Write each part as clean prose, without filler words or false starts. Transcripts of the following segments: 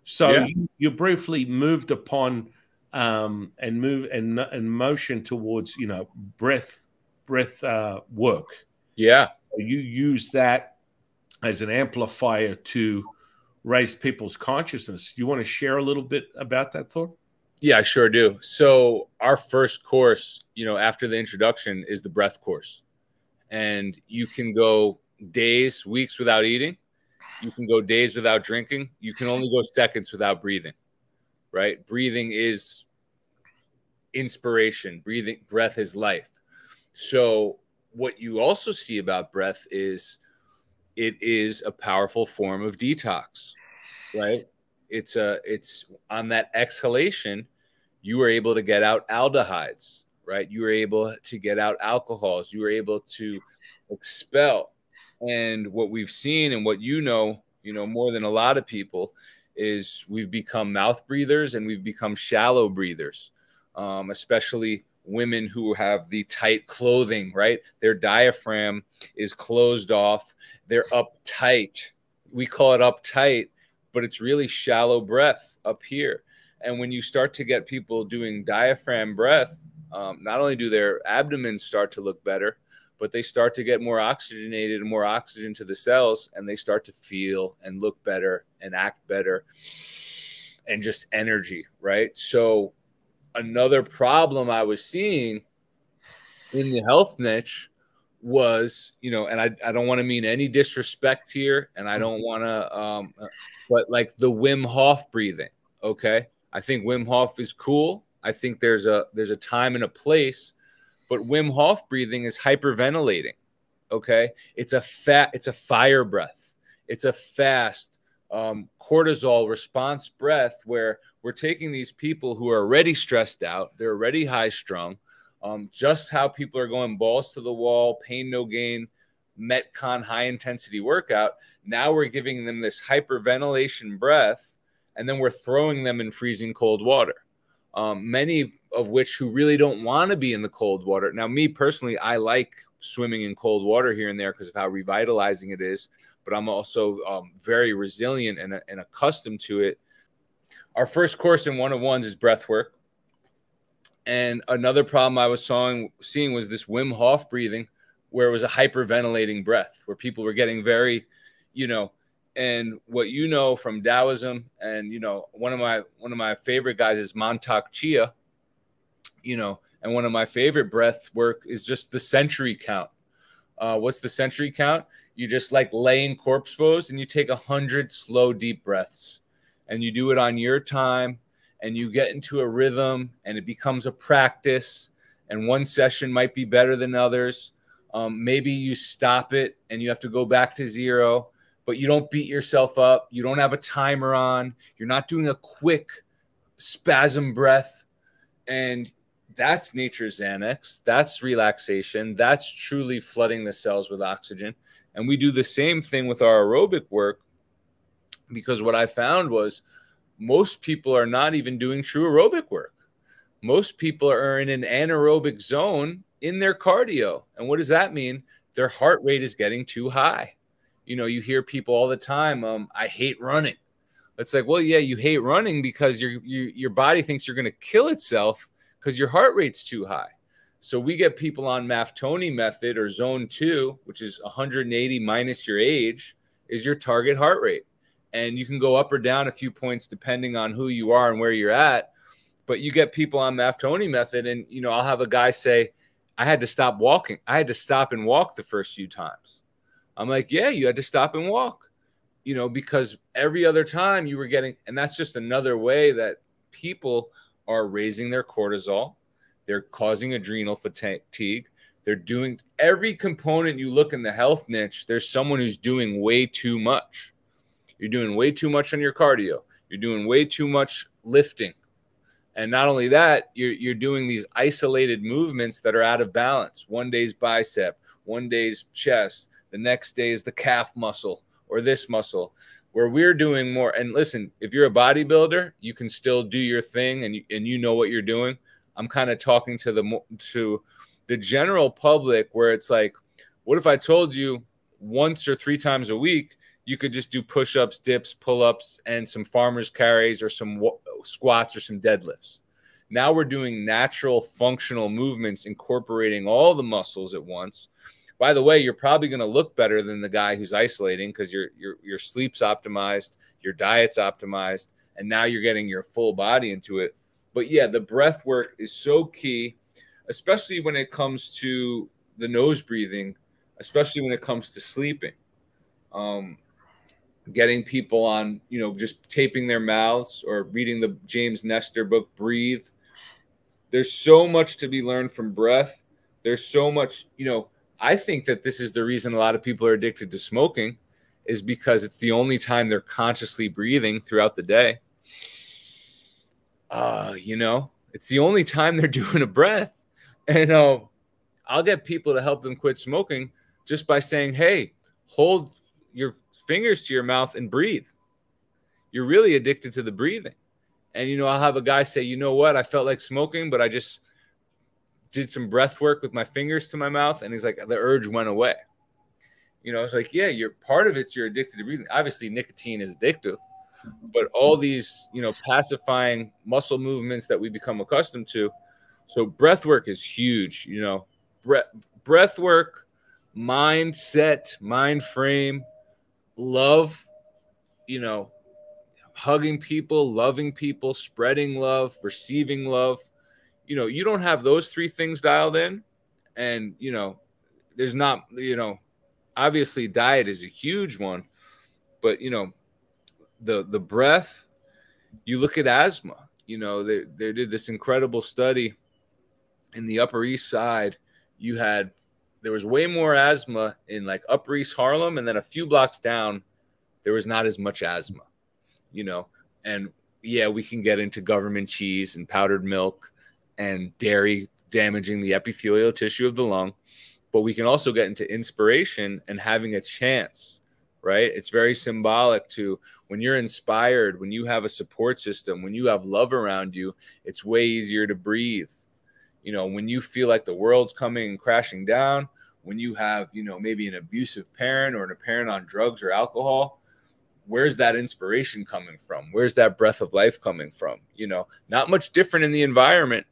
So Yeah. you briefly moved upon and motion towards breath work. Yeah. You use that as an amplifier to raise people's consciousness. You want to share a little bit about that, Thor? Yeah, I sure do. So our first course, after the introduction is the breath course. And you can go days, weeks without eating. You can go days without drinking. You can only go seconds without breathing, right? Breathing is inspiration. Breath is life. So what you also see about breath is it is a powerful form of detox, right? It's on that exhalation, you are able to get out aldehydes, right? You are able to get out alcohols. You are able to expel. And what we've seen and what more than a lot of people is we've become mouth breathers and we've become shallow breathers, especially women who have the tight clothing, right? Their diaphragm is closed off. They're uptight. We call it uptight, but it's really shallow breath up here. And when you start to get people doing diaphragm breath, not only do their abdomens start to look better, but they start to get more oxygenated and more oxygen to the cells, and they start to feel and look better and act better and just energy, right? So another problem I was seeing in the health niche was, and I don't want to mean any disrespect here, and I don't want to, but like the Wim Hof breathing, okay? I think Wim Hof is cool. I think there's a time and a place, but Wim Hof breathing is hyperventilating, okay? It's a fire breath. It's a fast cortisol response breath where we're taking these people who are already stressed out, they're already high strung, just how people are going balls to the wall, pain, no gain, Metcon high intensity workout. Now we're giving them this hyperventilation breath, and then we're throwing them in freezing cold water. Many of which who really don't want to be in the cold water. Now, me personally, I like swimming in cold water here and there because of how revitalizing it is, but I'm also very resilient and accustomed to it. Our first course in 101s is breath work. And another problem I was seeing was this Wim Hof breathing, where it was a hyperventilating breath, where people were getting very, and what from Taoism, and one of my favorite guys is Mantak Chia, and one of my favorite breath work is just the century count. What's the century count? You just like lay in corpse pose and you take 100 slow, deep breaths, and you do it on your time, and you get into a rhythm, and it becomes a practice. And one session might be better than others. Maybe you stop it and you have to go back to zero, but you don't beat yourself up. You don't have a timer on. You're not doing a quick spasm breath. And that's nature's Xanax. That's relaxation. That's truly flooding the cells with oxygen. And we do the same thing with our aerobic work, because what I found was most people are not even doing true aerobic work. Most people are in an anaerobic zone in their cardio. And what does that mean? Their heart rate is getting too high. You hear people all the time, I hate running. It's like, well, yeah, you hate running because your body thinks you're going to kill itself because your heart rate's too high. So we get people on Maftoni method, or zone 2, which is 180 minus your age, is your target heart rate. And you can go up or down a few points depending on who you are and where you're at. But you get people on Maftoni method, and I'll have a guy say, I had to stop walking. I had to stop and walk the first few times. I'm like, yeah, you had to stop and walk, because every other time you were getting, and that's just another way that people are raising their cortisol. They're causing adrenal fatigue. They're doing every component. You look in the health niche, there's someone who's doing way too much. You're doing way too much on your cardio. You're doing way too much lifting. And not only that, you're doing these isolated movements that are out of balance. One day's bicep, one day's chest, the next day is the calf muscle or this muscle, where we're doing more. And listen, if you're a bodybuilder, you can still do your thing, and you know what you're doing. I'm kind of talking to the general public, where it's like, what if I told you once or 3 times a week you could just do push-ups, dips, pull-ups, and some farmer's carries or some squats or some deadlifts. Now we're doing natural functional movements, incorporating all the muscles at once. By the way, you're probably going to look better than the guy who's isolating because your sleep's optimized, your diet's optimized, and now you're getting your full body into it. But yeah, the breath work is so key, especially when it comes to the nose breathing, especially when it comes to sleeping. Getting people on, just taping their mouths or reading the James Nestor book, Breathe. There's so much to be learned from breath. There's so much, I think that this is the reason a lot of people are addicted to smoking, is because it's the only time they're consciously breathing throughout the day. It's the only time they're doing a breath. And I'll get people to help them quit smoking just by saying, hey, hold your fingers to your mouth and breathe. You're really addicted to the breathing. And, I'll have a guy say, you know what? I felt like smoking, but I just did some breath work with my fingers to my mouth. And he's like, the urge went away. It's like, yeah, you're part of it. You're addicted to breathing. Obviously, nicotine is addictive. But all these, pacifying muscle movements that we become accustomed to. So breath work is huge, breath work, mindset, mind frame, love, hugging people, loving people, spreading love, receiving love. You don't have those three things dialed in. And, there's not, obviously diet is a huge one, but, the breath, you look at asthma, they did this incredible study in the Upper East Side. There was way more asthma in like Upper East Harlem. And then a few blocks down, there was not as much asthma, and yeah, we can get into government cheese and powdered milk and dairy damaging the epithelial tissue of the lung. But we can also get into inspiration and having a chance. Right? It's very symbolic to when you're inspired, when you have a support system, when you have love around you, it's way easier to breathe. When you feel like the world's coming and crashing down, when you have, maybe an abusive parent or a parent on drugs or alcohol, where's that inspiration coming from? Where's that breath of life coming from? Not much different in the environment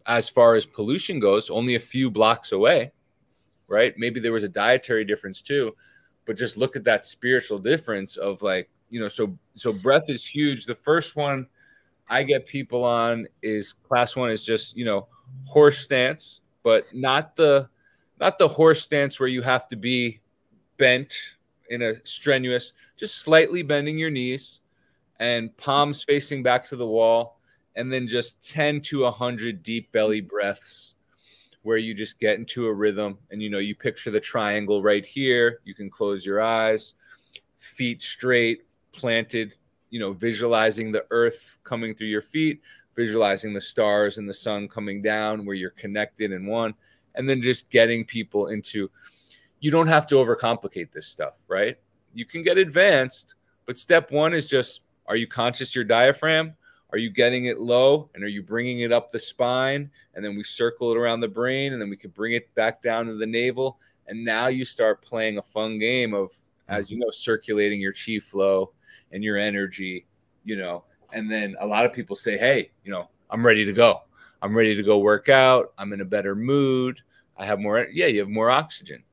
as far as pollution goes, only a few blocks away, right? Maybe there was a dietary difference too. But just look at that spiritual difference of like, so breath is huge. The first one I get people on is class 1 is just, horse stance, but not the horse stance where you have to be bent in a strenuous, just slightly bending your knees and palms facing back to the wall. And then just 10 to 100 deep belly breaths, where you just get into a rhythm and, you picture the triangle right here. You can close your eyes, feet straight, planted, visualizing the earth coming through your feet, visualizing the stars and the sun coming down where you're connected in one, and then just getting people into, you don't have to overcomplicate this stuff, right? You can get advanced, but step 1 is just, are you conscious your diaphragm? Are you getting it low, and are you bringing it up the spine? And then we circle it around the brain, and then we can bring it back down to the navel. And now you start playing a fun game of, as circulating your chi flow and your energy, and then a lot of people say, hey, I'm ready to go. I'm ready to go work out. I'm in a better mood. I have more. Yeah, you have more oxygen.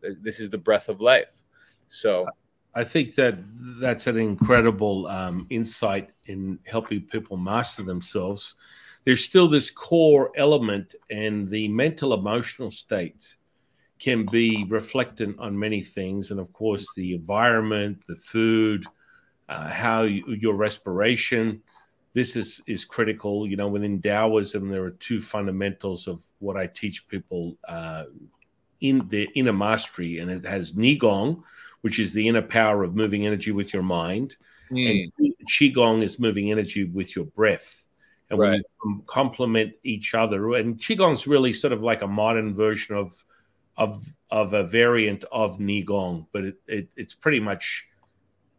This is the breath of life. So I think that's an incredible insight in helping people master themselves. There's still this core element, and the mental emotional state can be reflected on many things. And of course, the environment, the food, your respiration. This is critical. Within Taoism, there are 2 fundamentals of what I teach people in the inner mastery, and it has Nigong, which is the inner power of moving energy with your mind. And Qigong is moving energy with your breath. And when you complement each other, and Qigong is really sort of like a modern version of a variant of Nigong, but it's pretty much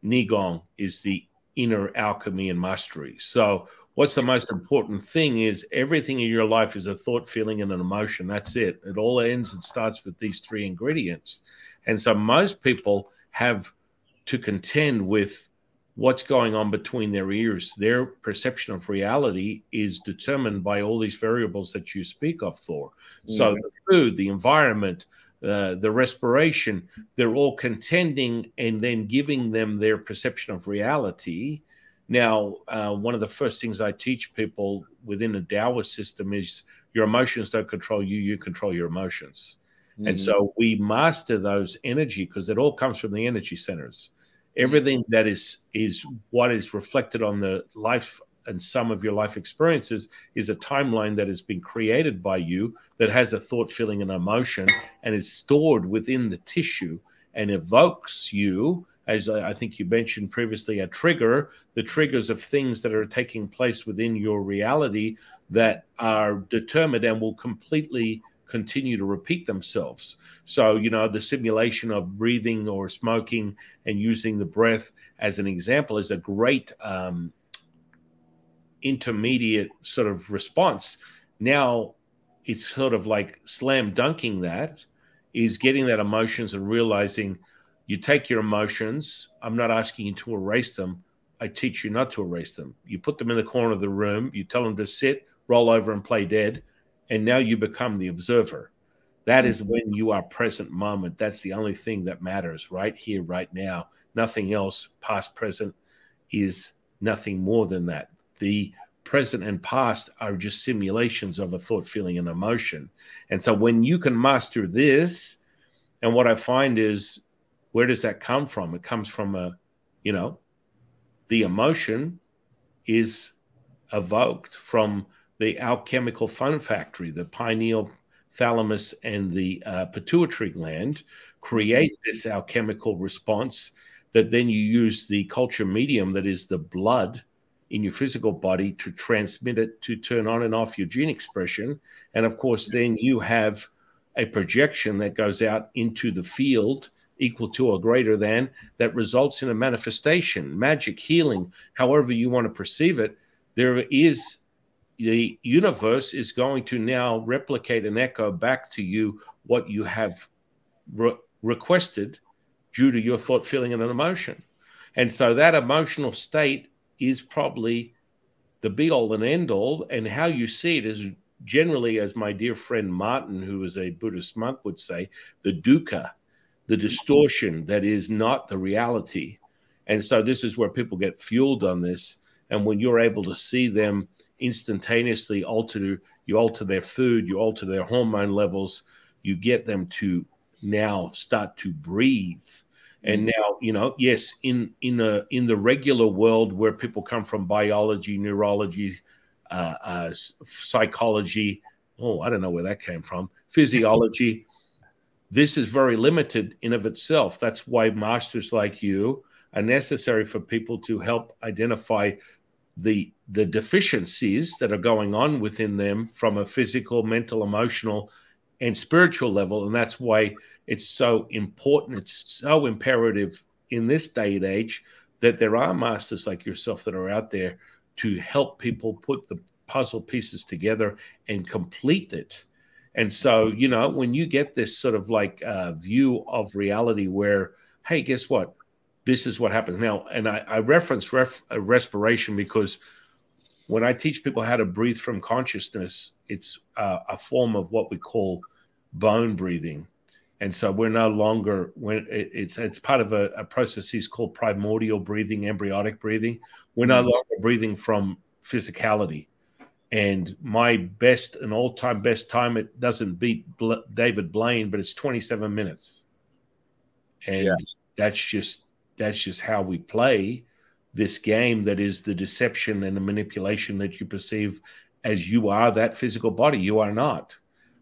Nigong is the inner alchemy and mastery. So what's the most important thing is everything in your life is a thought, feeling, and an emotion. That's it. It all ends and starts with these 3 ingredients. And so most people have to contend with what's going on between their ears. Their perception of reality is determined by all these variables that you speak of, Thor. So the food, the environment, the respiration, they're all contending and then giving them their perception of reality. Now, one of the first things I teach people within a Taoist system is your emotions don't control you, you control your emotions. And so we master those energy because it all comes from the energy centers. Everything that is what is reflected on the life and some of your life experiences is a timeline that has been created by you that has a thought, feeling, and emotion and is stored within the tissue and evokes you, as I think you mentioned previously, a trigger, the triggers of things that are taking place within your reality that are determined and will completely continue to repeat themselves. So, you know, the simulation of breathing or smoking and using the breath as an example is a great intermediate sort of response. Now it's sort of like slam dunking that is getting that emotions and realizing you take your emotions. I'm not asking you to erase them. I teach you not to erase them. You put them in the corner of the room. You tell them to sit, roll over, and play dead. And now you become the observer. That is when you are present moment. That's the only thing that matters right here, right now. Nothing else, past, present, is nothing more than that. The present and past are just simulations of a thought, feeling, and emotion. And so when you can master this, and what I find is, where does that come from? It comes from the emotion is evoked from the alchemical fun factory. The pineal thalamus and the pituitary gland create this alchemical response that then you use the culture medium, that is the blood in your physical body, to transmit it, to turn on and off your gene expression. And of course, then you have a projection that goes out into the field equal to or greater than, that results in a manifestation, magic, healing, however you want to perceive it. There is, the universe is going to now replicate and echo back to you what you have requested due to your thought, feeling, and an emotion. And so that emotional state is probably the be all and end all. And how you see it is generally, as my dear friend Martin, who is a Buddhist monk, would say, the dukkha, the distortion that is not the reality. And so this is where people get fueled on this. And when you're able to see them instantaneously you alter their food, you alter their hormone levels, you get them to now start to breathe. And now, you know, yes, in the regular world where people come from, biology, neurology, psychology, I don't know where that came from, physiology, this is very limited in of itself. That's why masters like you are necessary for people to help identify the deficiencies that are going on within them from a physical, mental, emotional, and spiritual level. And that's why it's so important. It's so imperative in this day and age that there are masters like yourself that are out there to help people put the puzzle pieces together and complete it. And so, you know, when you get this sort of like view of reality where, hey, guess what? This is what happens now. And I reference respiration because when I teach people how to breathe from consciousness, it's a form of what we call bone breathing. And so we're no longer, when it's part of a process called primordial breathing, embryonic breathing. We're no longer breathing from physicality. And my best, an all-time best time, it doesn't beat David Blaine, but it's 27 minutes. And that's just how we play this game, that is the deception and the manipulation that you perceive as you are that physical body. You are not.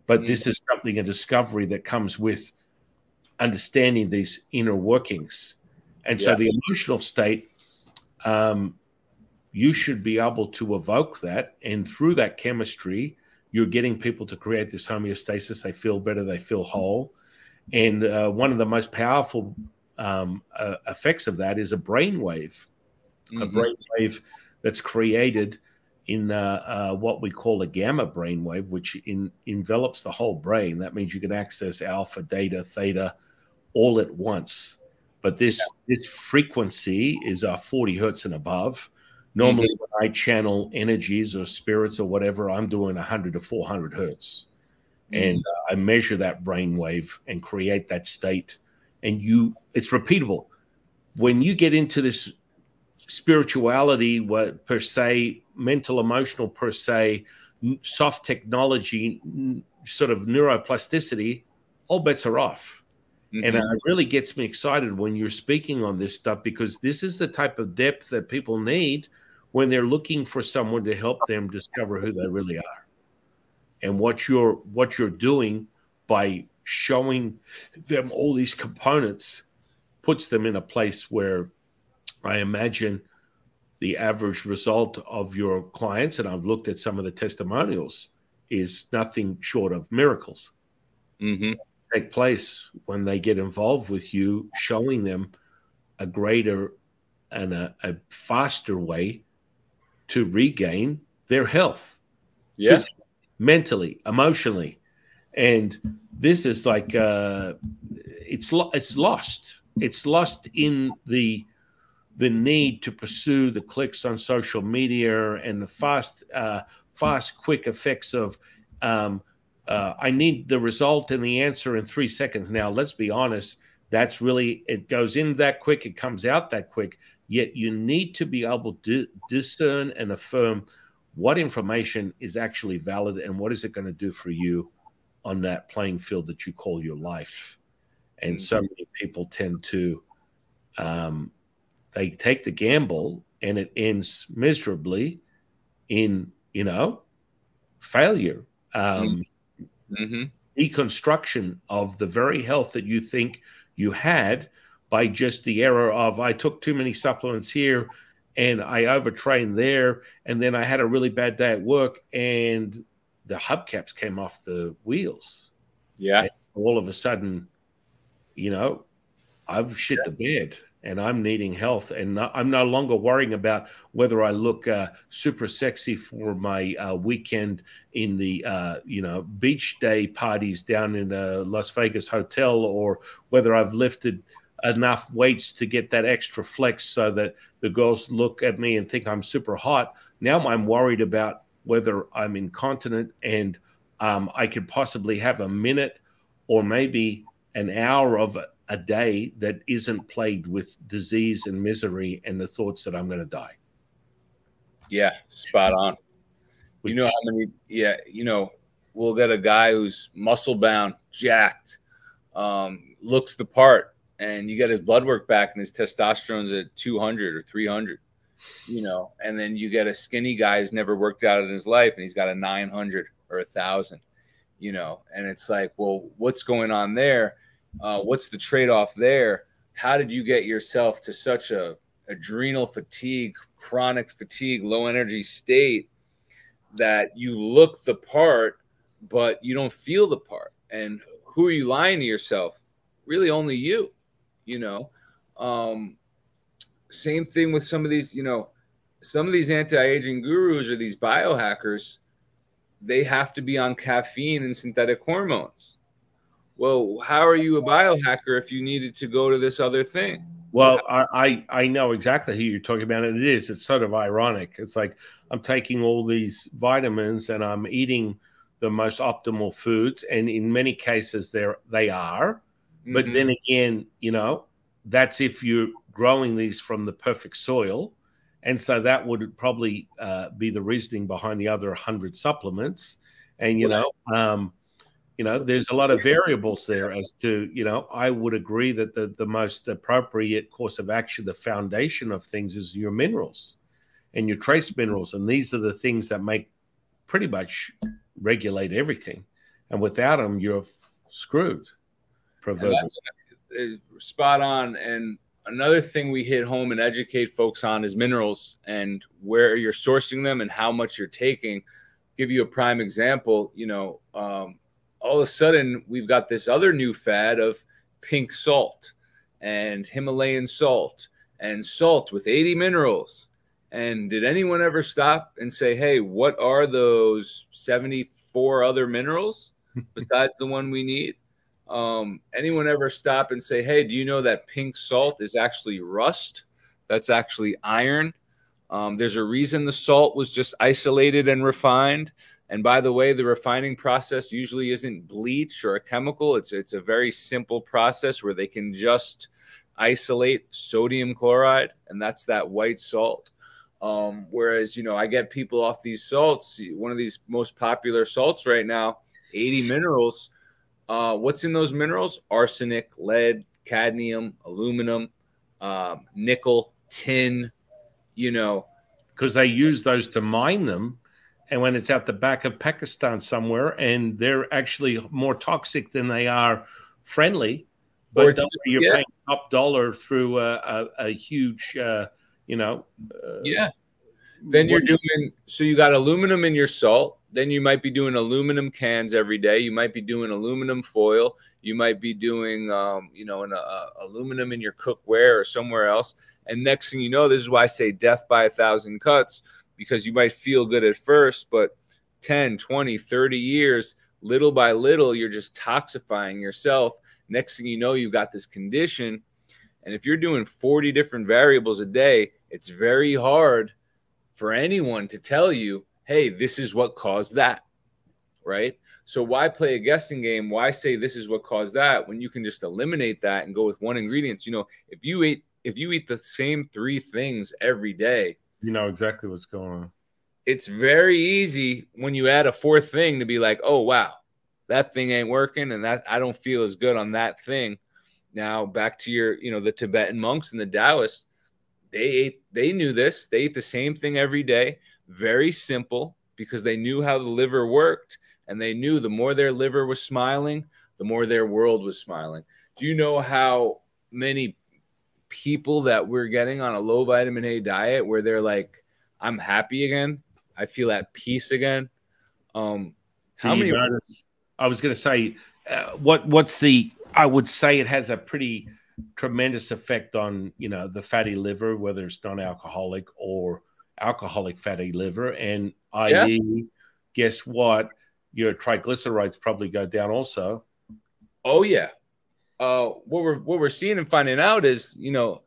But this is something, a discovery that comes with understanding these inner workings. And so the emotional state, you should be able to evoke that. And through that chemistry, you're getting people to create this homeostasis. They feel better. They feel whole. And one of the most powerful effects of that is a brainwave, a brainwave that's created in what we call a gamma brainwave, which envelops the whole brain. That means you can access alpha, beta, theta all at once. but this frequency is 40 hertz and above. Normally, when I channel energies or spirits or whatever, I'm doing 100 to 400 hertz, and I measure that brainwave and create that state, and it's repeatable. When you get into this spirituality, what per se, mental, emotional per se, soft technology, sort of neuroplasticity, all bets are off. And it really gets me excited when you're speaking on this stuff, because this is the type of depth that people need when they're looking for someone to help them discover who they really are. And what you're doing by showing them all these components puts them in a place where I imagine the average result of your clients, and I've looked at some of the testimonials, is nothing short of miracles take place when they get involved with you, showing them a greater and a faster way to regain their health. Physically, mentally, emotionally. And this is like it's lost. It's lost in the need to pursue the clicks on social media and the fast, quick effects of I need the result and the answer in 3 seconds. Now, let's be honest. That's really, it goes in that quick, it comes out that quick. Yet you need to be able to discern and affirm what information is actually valid and what is it going to do for you on that playing field that you call your life. And so many people tend to, they take the gamble and it ends miserably in, failure, deconstruction of the very health that you think you had by just the error of, I took too many supplements here and I overtrained there, and then I had a really bad day at work and the hubcaps came off the wheels. Yeah. And all of a sudden, I've shit the bed and I'm needing health, and I'm no longer worrying about whether I look super sexy for my weekend in the beach day parties down in a Las Vegas hotel, or whether I've lifted enough weights to get that extra flex so that the girls look at me and think I'm super hot. Now I'm worried about whether I'm incontinent and I could possibly have a minute or maybe an hour of a day that isn't plagued with disease and misery and the thoughts that I'm going to die. Yeah, spot on. You know how many, we'll get a guy who's muscle bound, jacked, looks the part, and you get his blood work back and his testosterone's at 200 or 300, and then you get a skinny guy who's never worked out in his life and he's got a 900 or 1,000, and it's like, well, what's going on there? What's the trade-off there? How did you get yourself to such a adrenal fatigue, chronic fatigue, low energy state that you look the part, but you don't feel the part? And who are you lying to yourself? Really only you, same thing with some of these, some of these anti-aging gurus or these biohackers, they have to be on caffeine and synthetic hormones. Well, how are you a biohacker if you needed to go to this other thing? Well, I know exactly who you're talking about. And it's sort of ironic. It's like I'm taking all these vitamins and I'm eating the most optimal foods. And in many cases they are. But then again, that's if you're growing these from the perfect soil. And so that would probably be the reasoning behind the other 100 supplements. And, there's a lot of variables there as to, I would agree that the most appropriate course of action, the foundation of things, is your minerals and your trace minerals. And these are the things that make pretty much regulate everything. And without them, you're screwed. Spot on. And another thing we hit home and educate folks on is minerals and where you're sourcing them and how much you're taking. Give you a prime example, all of a sudden we've got this other new fad of pink salt and Himalayan salt and salt with 80 minerals. And did anyone ever stop and say, hey, what are those 74 other minerals besides the one we need? Anyone ever stop and say, hey, do you know that pink salt is actually rust? That's actually iron. There's a reason the salt was just isolated and refined. And by the way, the refining process usually isn't bleach or a chemical. It's a very simple process where they can just isolate sodium chloride, and that's that white salt. Whereas, you know, I get people off these salts, one of these most popular salts right now, 80 minerals. What's in those minerals? Arsenic, lead, cadmium, aluminum, nickel, tin, you know. Because they use those to mine them. And when it's out the back of Pakistan somewhere, and they're actually more toxic than they are friendly, but you're paying top dollar through a huge, you know. Then you're doing, so you got aluminum in your salt. Then you might be doing aluminum cans every day. You might be doing aluminum foil. You might be doing, you know, aluminum in your cookware or somewhere else. And next thing you know, this is why I say death by 1,000 cuts, because you might feel good at first, but 10, 20, 30 years, little by little, you're just toxifying yourself. Next thing you know, you've got this condition. And if you're doing 40 different variables a day, it's very hard for anyone to tell you, hey, this is what caused that, right? So why play a guessing game? Why say this is what caused that when you can just eliminate that and go with one ingredient? You know, if you eat the same 3 things every day, you know exactly what's going on. It's very easy when you add a 4th thing to be like, oh, wow, that thing ain't working, and that I don't feel as good on that thing. Now back to your, you know, the Tibetan monks and the Taoists, they knew this. They ate the same thing every day. Very simple, because they knew how the liver worked, and they knew the more their liver was smiling, the more their world was smiling. Do you know how many people that we're getting on a low vitamin A diet where they're like, I'm happy again, I feel at peace again? How many notice? I was going to say, what's the? I would say it has a pretty tremendous effect on, you know, the fatty liver, whether it's non-alcoholic or alcoholic fatty liver, and i.e., guess what? Your triglycerides probably go down also. Oh yeah. What we're seeing and finding out is, you know,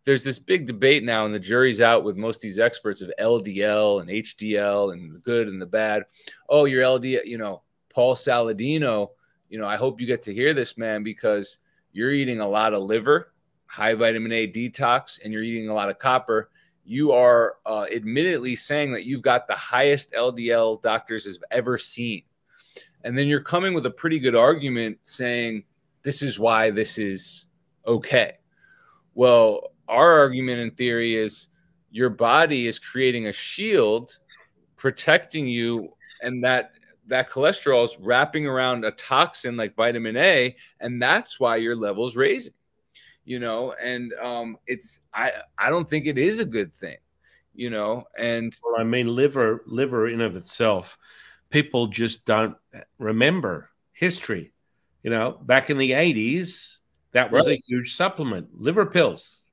there's this big debate now, and the jury's out with most of these experts of LDL and HDL and the good and the bad. Oh, your LDL, you know, Paul Saladino, you know, I hope you get to hear this, man, because you're eating a lot of liver, high vitamin A detox, and you're eating a lot of copper. You are admittedly saying that you've got the highest LDL doctors have ever seen. And then you're coming with a pretty good argument saying, this is why this is okay. Well, our argument in theory is your body is creating a shield protecting you, and that cholesterol is wrapping around a toxin like vitamin A, and that's why your level's raising. You know, and I don't think it is a good thing, you know. And well, I mean, liver in of itself, people just don't remember history. You know, back in the 80s, that was a huge supplement, liver pills.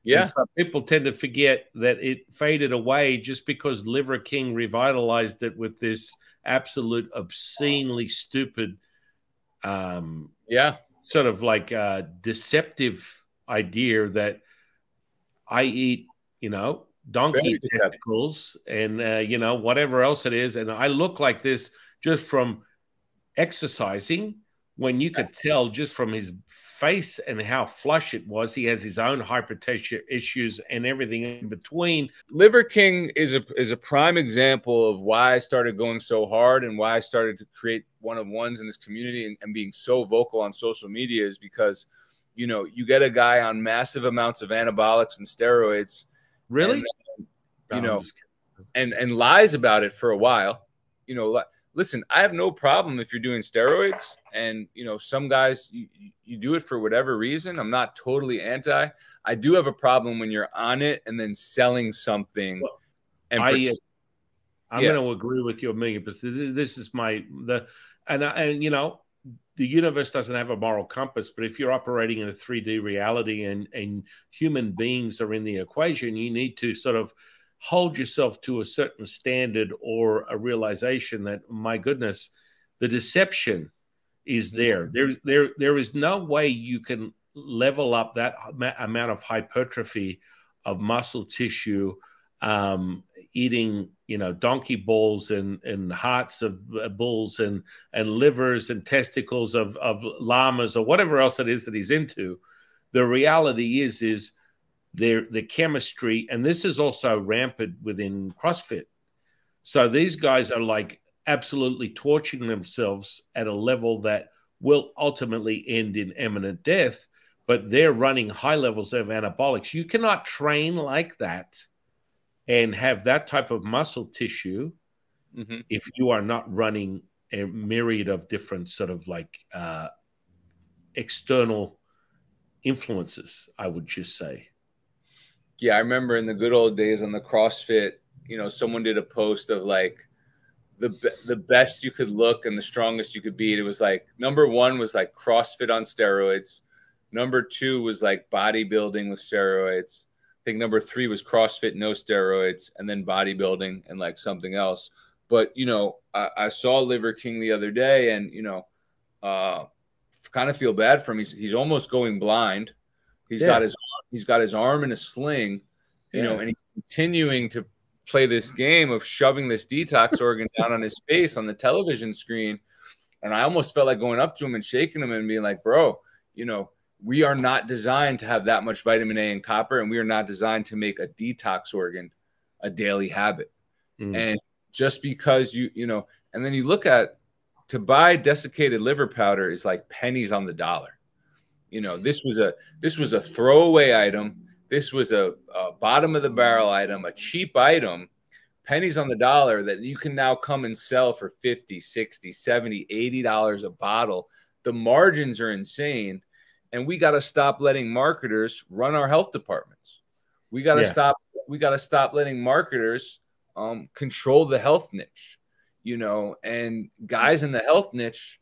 Yeah. And so people tend to forget that it faded away just because Liver King revitalized it with this absolute obscenely stupid, sort of like deceptive idea that I eat, you know, donkey testicles and, you know, whatever else it is. And I look like this just from exercising, when you could tell just from his face and how flush it was, he has his own hypertension issues and everything in between. Liver King is a prime example of why I started going so hard and why I started to create one-on-ones in this community and being so vocal on social media, is because, you know, you get a guy on massive amounts of anabolics and steroids, really, and, you know, and lies about it for a while. You know, listen, I have no problem if you're doing steroids, and, you know, some guys, you do it for whatever reason. I'm not totally anti. I do have a problem when you're on it and then selling something. Well, and I'm going to agree with you a million percent. This is and you know, the universe doesn't have a moral compass, but if you're operating in a 3D reality and human beings are in the equation, you need to sort of hold yourself to a certain standard or a realization that, my goodness, the deception is there. There is no way you can level up that amount of hypertrophy of muscle tissue, eating, donkey balls and hearts of bulls and livers and testicles of llamas or whatever else it is that he's into. The reality is the chemistry, and this is also rampant within CrossFit. So these guys are like absolutely torching themselves at a level that will ultimately end in imminent death, but they're running high levels of anabolics. You cannot train like that and have that type of muscle tissue if you are not running a myriad of different sort of like external influences, I would just say. Yeah, I remember in the good old days on the CrossFit, someone did a post of like the best you could look and the strongest you could be. It was like number one was like CrossFit on steroids. Number two was like bodybuilding with steroids. I think number three was CrossFit, no steroids, and then bodybuilding and like something else. But, I saw Liver King the other day and, kind of feel bad for him. He's almost going blind. He's got his arm in a sling, and he's continuing to play this game of shoving this detox organ down on his face on the television screen. And I almost felt like going up to him and shaking him and being like, bro, we are not designed to have that much vitamin A and copper, and we are not designed to make a detox organ a daily habit. And just because and then you look at, to buy desiccated liver powder is like pennies on the dollar. This was a throwaway item. This was a bottom of the barrel item, a cheap item, pennies on the dollar that you can now come and sell for $50, $60, $70, $80 a bottle. The margins are insane. And we got to stop letting marketers run our health departments. We got to stop letting marketers control the health niche, and guys in the health niche,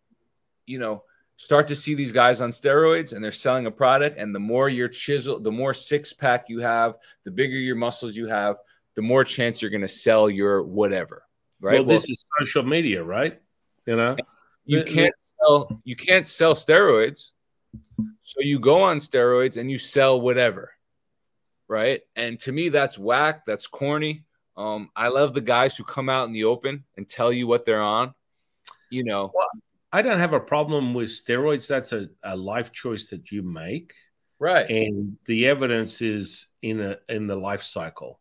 start to see these guys on steroids and they're selling a product. And the more you're chiseled, the more six pack you have, the bigger your muscles you have, the more chance you're going to sell your whatever. Right. Well, this is social media, right? You can't sell steroids. So you go on steroids and you sell whatever. Right. And to me, that's whack. That's corny. I love the guys who come out in the open and tell you what they're on, Well, I don't have a problem with steroids. That's a life choice that you make. Right. And the evidence is in the life cycle.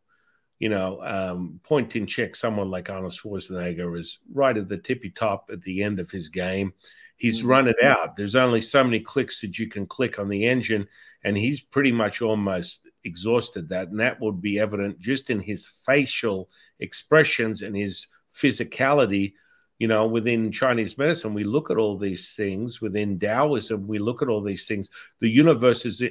Point in check, someone like Arnold Schwarzenegger is right at the tippy top at the end of his game. He's run it out. There's only so many clicks that you can click on the engine, and he's pretty much almost exhausted that. And that would be evident just in his facial expressions and his physicality. Within Chinese medicine, we look at all these things. Within Taoism, we look at all these things. The universe is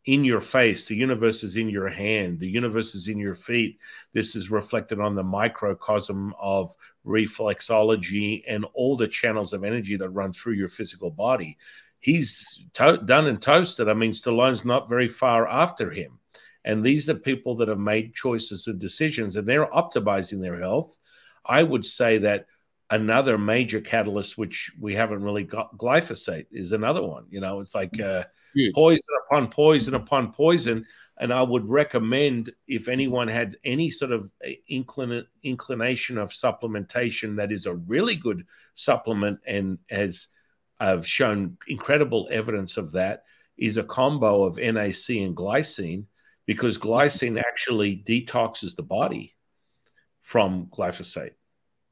in your face. The universe is in your hand. The universe is in your feet. This is reflected on the microcosm of reflexology and all the channels of energy that run through your physical body. He's done and toasted. I mean, Stallone's not very far after him. And these are people that have made choices and decisions, and they're optimizing their health. I would say that another major catalyst, which we haven't really got, glyphosate is another one. It's like poison upon poison upon poison. And I would recommend, if anyone had any sort of inclination of supplementation that is a really good supplement and has shown incredible evidence of that, is a combo of NAC and glycine, because glycine actually detoxes the body from glyphosate.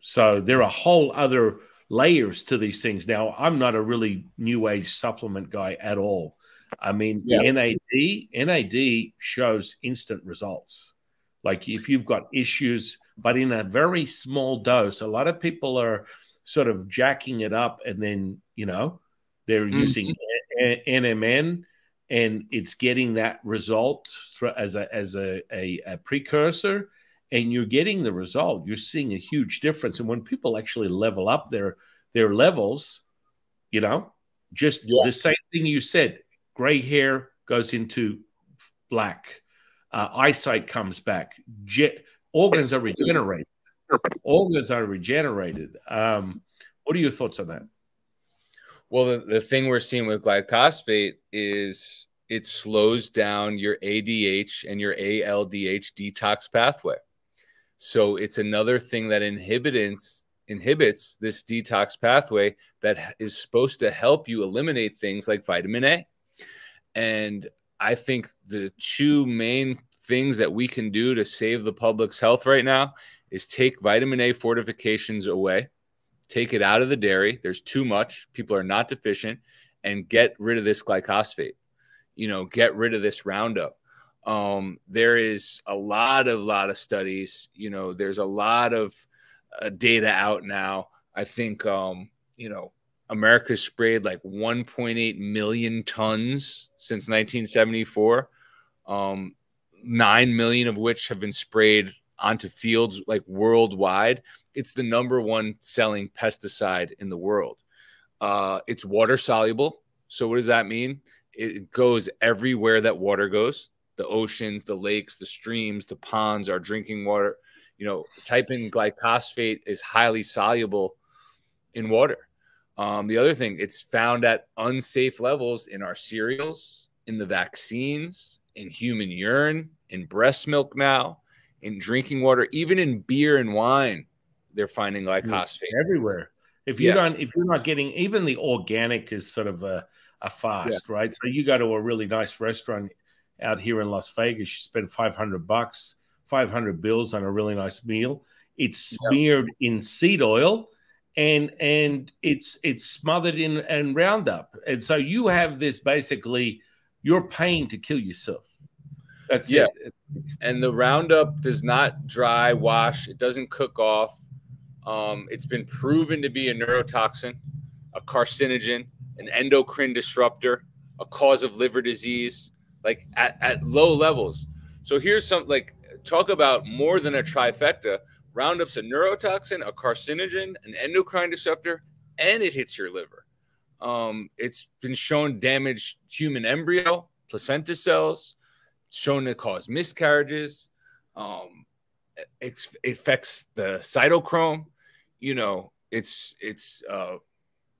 So there are whole other layers to these things. Now, I'm not a really new age supplement guy at all. I mean, NAD shows instant results. Like if you've got issues, but in a very small dose, a lot of people are sort of jacking it up, and then, they're using NMN, and it's getting that result as a precursor. And you're getting the result. You're seeing a huge difference. And when people actually level up their levels, the same thing you said, gray hair goes into black, eyesight comes back, organs are regenerated. Organs are regenerated. What are your thoughts on that? Well, the thing we're seeing with glyphosate is it slows down your ADH and your ALDH detox pathway. So it's another thing that inhibits this detox pathway that is supposed to help you eliminate things like vitamin A. And I think the two main things that we can do to save the public's health right now is take vitamin A fortifications away, take it out of the dairy. There's too much. People are not deficient, and get rid of this glyphosate. Get rid of this Roundup. There is a lot of studies. There's a lot of data out now. I think, America's sprayed like 1.8 million tons since 1974. 9 million of which have been sprayed onto fields like worldwide. It's the #1 selling pesticide in the world. It's water soluble. So what does that mean? It goes everywhere that water goes. The oceans, the lakes, the streams, the ponds, our drinking water. Type in glyphosate is highly soluble in water. The other thing, it's found at unsafe levels in our cereals, in the vaccines, in human urine, in breast milk now, in drinking water, even in beer and wine. They're finding glyphosate everywhere. If you're not getting, even the organic is sort of a fast, right? So you go to a really nice restaurant out here in Las Vegas, you spend $500, 500 bills on a really nice meal. It's smeared in seed oil, and it's smothered in Roundup. And so you have this, basically, you're paying to kill yourself. That's it. And the Roundup does not dry wash. It doesn't cook off. It's been proven to be a neurotoxin, a carcinogen, an endocrine disruptor, a cause of liver disease, like at low levels. So here's talk about more than a trifecta. Roundup's a neurotoxin, a carcinogen, an endocrine disruptor, and it hits your liver. It's been shown damage human embryo, placenta cells, shown to cause miscarriages. It affects the cytochrome. It's a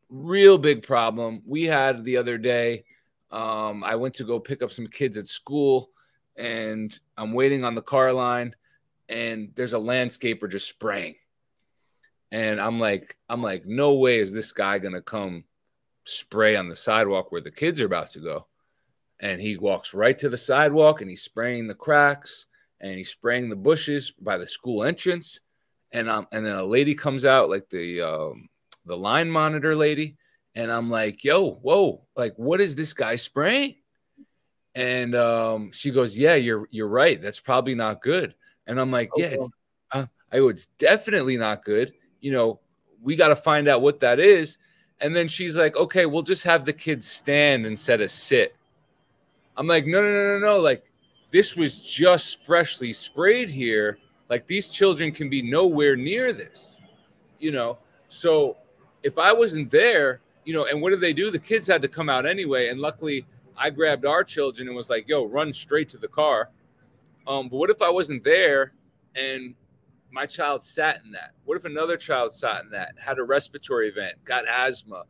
real big problem. We had the other day, I went to go pick up some kids at school, and I'm waiting on the car line, and there's a landscaper just spraying. And I'm like, no way is this guy going to come spray on the sidewalk where the kids are about to go. And he walks right to the sidewalk, and he's spraying the cracks, and he's spraying the bushes by the school entrance. And then a lady comes out, like the line monitor lady. And I'm like, whoa, like, what is this guy spraying? And she goes, yeah, you're right. That's probably not good. And I'm like, it's definitely not good. We got to find out what that is. And then she's like, okay, we'll just have the kids stand instead of sit. I'm like, no. Like, this was just freshly sprayed here. Like, these children can be nowhere near this, So if I wasn't there, and what did they do? The kids had to come out anyway. And luckily I grabbed our children and was like, yo, run straight to the car. But what if I wasn't there and my child sat in that? What if another child sat in that, had a respiratory event, got asthma?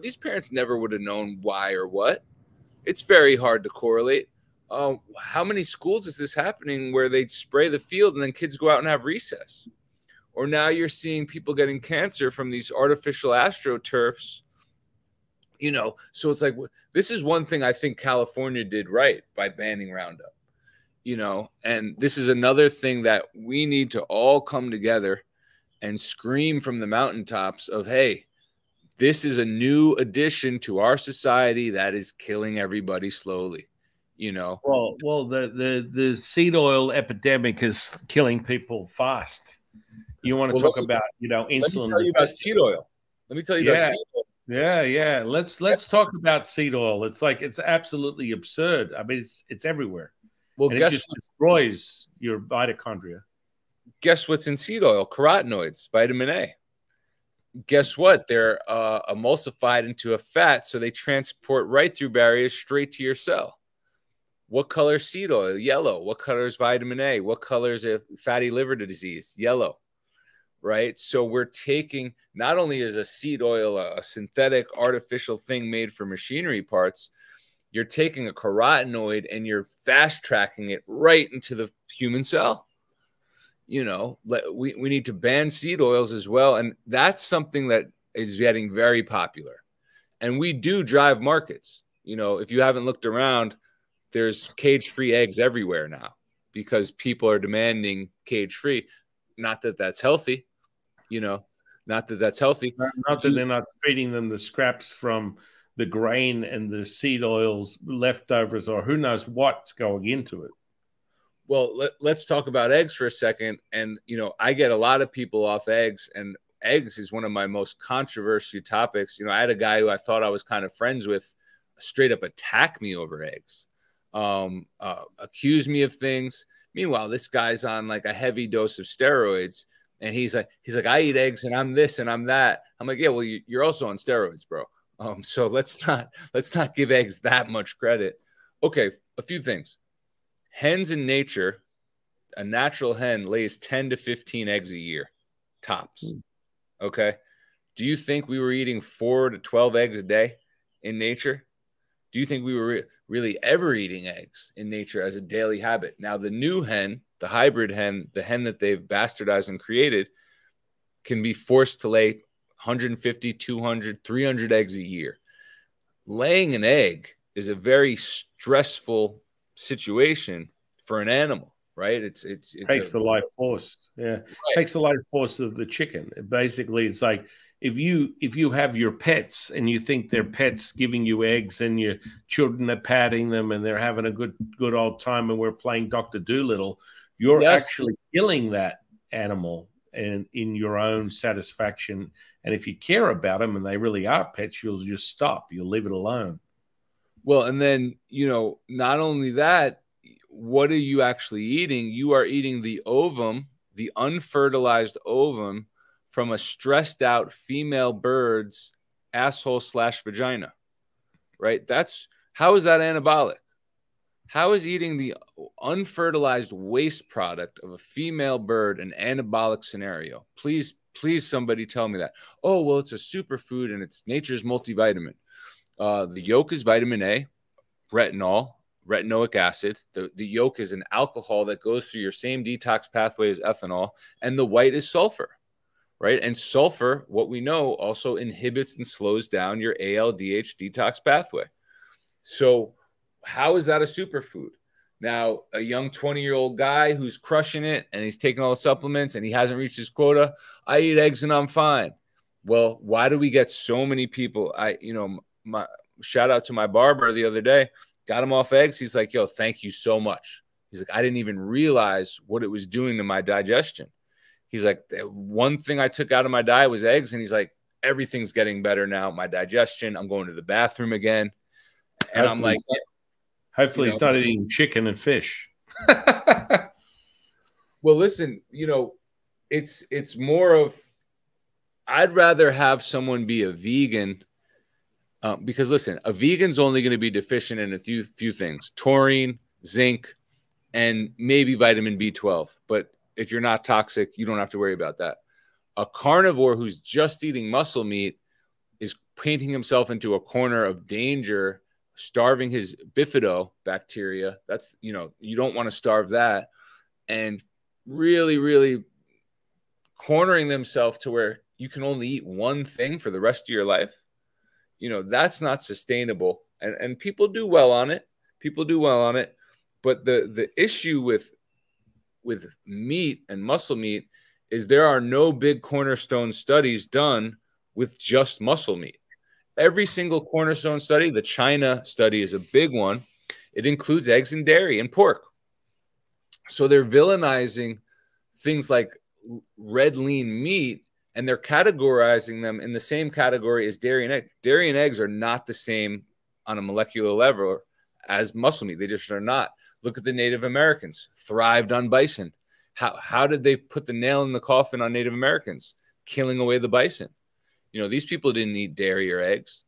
These parents never would have known why or what. It's very hard to correlate. How many schools is this happening where they spray the field and then kids go out and have recess? Or now you're seeing people getting cancer from these artificial astroturfs. So it's like, this is one thing I think California did right by banning Roundup. And this is another thing that we need to all come together and scream from the mountaintops of, hey, this is a new addition to our society that is killing everybody slowly. Well, the seed oil epidemic is killing people fast. You want to talk about, insulin? Let me tell you about seed oil. Let me tell you about seed oil. Yeah. Let's talk about seed oil. It's absolutely absurd. I mean, it's everywhere. Well, it just destroys your mitochondria. Guess what's in seed oil? Carotenoids, vitamin A. Guess what? They're emulsified into a fat, so they transport right through barriers straight to your cell. What color is seed oil? Yellow. What color is vitamin A? What color is a fatty liver disease? Yellow. right? So we're taking, not only is a seed oil a synthetic artificial thing made for machinery parts, you're taking a carotenoid and you're fast tracking it right into the human cell. You know, we need to ban seed oils as well. And that's something that is getting very popular. And we do drive markets. You know, if you haven't looked around, there's cage-free eggs everywhere now because people are demanding cage-free. Not that that's healthy, you know, not that that's healthy. Not that they're not feeding them the scraps from the grain and the seed oils leftovers, or who knows what's going into it. Well, let's talk about eggs for a second. And, you know, I get a lot of people off eggs, and eggs is one of my most controversial topics. You know, I had a guy who I thought I was kind of friends with straight up attack me over eggs, accuse me of things. Meanwhile, this guy's on like a heavy dose of steroids. And he's like, I eat eggs and I'm this and I'm that. I'm like, yeah, well, you're also on steroids, bro. So let's not give eggs that much credit. Okay, a few things. Hens in nature, a natural hen lays 10 to 15 eggs a year, tops. Okay. Do you think we were eating 4 to 12 eggs a day in nature? Do you think we were really ever eating eggs in nature as a daily habit? Now, the new hen, the hybrid hen, the hen that they've bastardized and created, can be forced to lay 150, 200, 300 eggs a year. Laying an egg is a very stressful situation for an animal, right? It takes the life force. Yeah. Right. Takes the life force of the chicken. Basically, it's like if you have your pets and you think they're pets giving you eggs and your children are patting them and they're having a good old time and we're playing Dr. Dolittle, you're actually killing that animal and in your own satisfaction. And if you care about them and they really are pets, you'll just stop. You'll leave it alone. Well, and then, you know, not only that, what are you actually eating? You are eating the ovum, the unfertilized ovum from a stressed out female bird's asshole/vagina, right? How is that anabolic? How is eating the unfertilized waste product of a female bird an anabolic scenario? Please, somebody tell me that. Oh, well, it's a superfood and it's nature's multivitamin. The yolk is vitamin A, retinoic acid. The yolk is an alcohol that goes through your same detox pathway as ethanol, and the white is sulfur, right? And sulfur, what we know, also inhibits and slows down your ALDH detox pathway. So how is that a superfood? Now, a young 20-year-old guy who's crushing it and he's taking all the supplements and he hasn't reached his quota, I eat eggs and I'm fine. Well, why do we get so many people? My shout out to my barber the other day, got him off eggs. He's like, yo, thank you so much. He's like, I didn't even realize what it was doing to my digestion. He's like, one thing I took out of my diet was eggs. And he's like, everything's getting better now. My digestion, I'm going to the bathroom again. And I'm like, hopefully he's not eating chicken and fish. Well, listen, it's more of, I'd rather have someone be a vegan because listen, a vegan's only going to be deficient in a few things: taurine, zinc, and maybe vitamin B12. But if you're not toxic, you don't have to worry about that. A carnivore who's just eating muscle meat is painting himself into a corner of danger, starving his bifido bacteria. That's, you don't want to starve that. And really, really cornering themselves to where you can only eat one thing for the rest of your life. That's not sustainable. And people do well on it. But the issue with meat and muscle meat is there are no big cornerstone studies done with just muscle meat. Every single cornerstone study, the China study is a big one. It includes eggs and dairy and pork. So they're villainizing things like red lean meat, and they're categorizing them in the same category as dairy and egg. Dairy and eggs are not the same on a molecular level as muscle meat. They just are not. Look at the Native Americans, thrived on bison. How did they put the nail in the coffin on Native Americans? Killing away the bison. These people didn't eat dairy or eggs.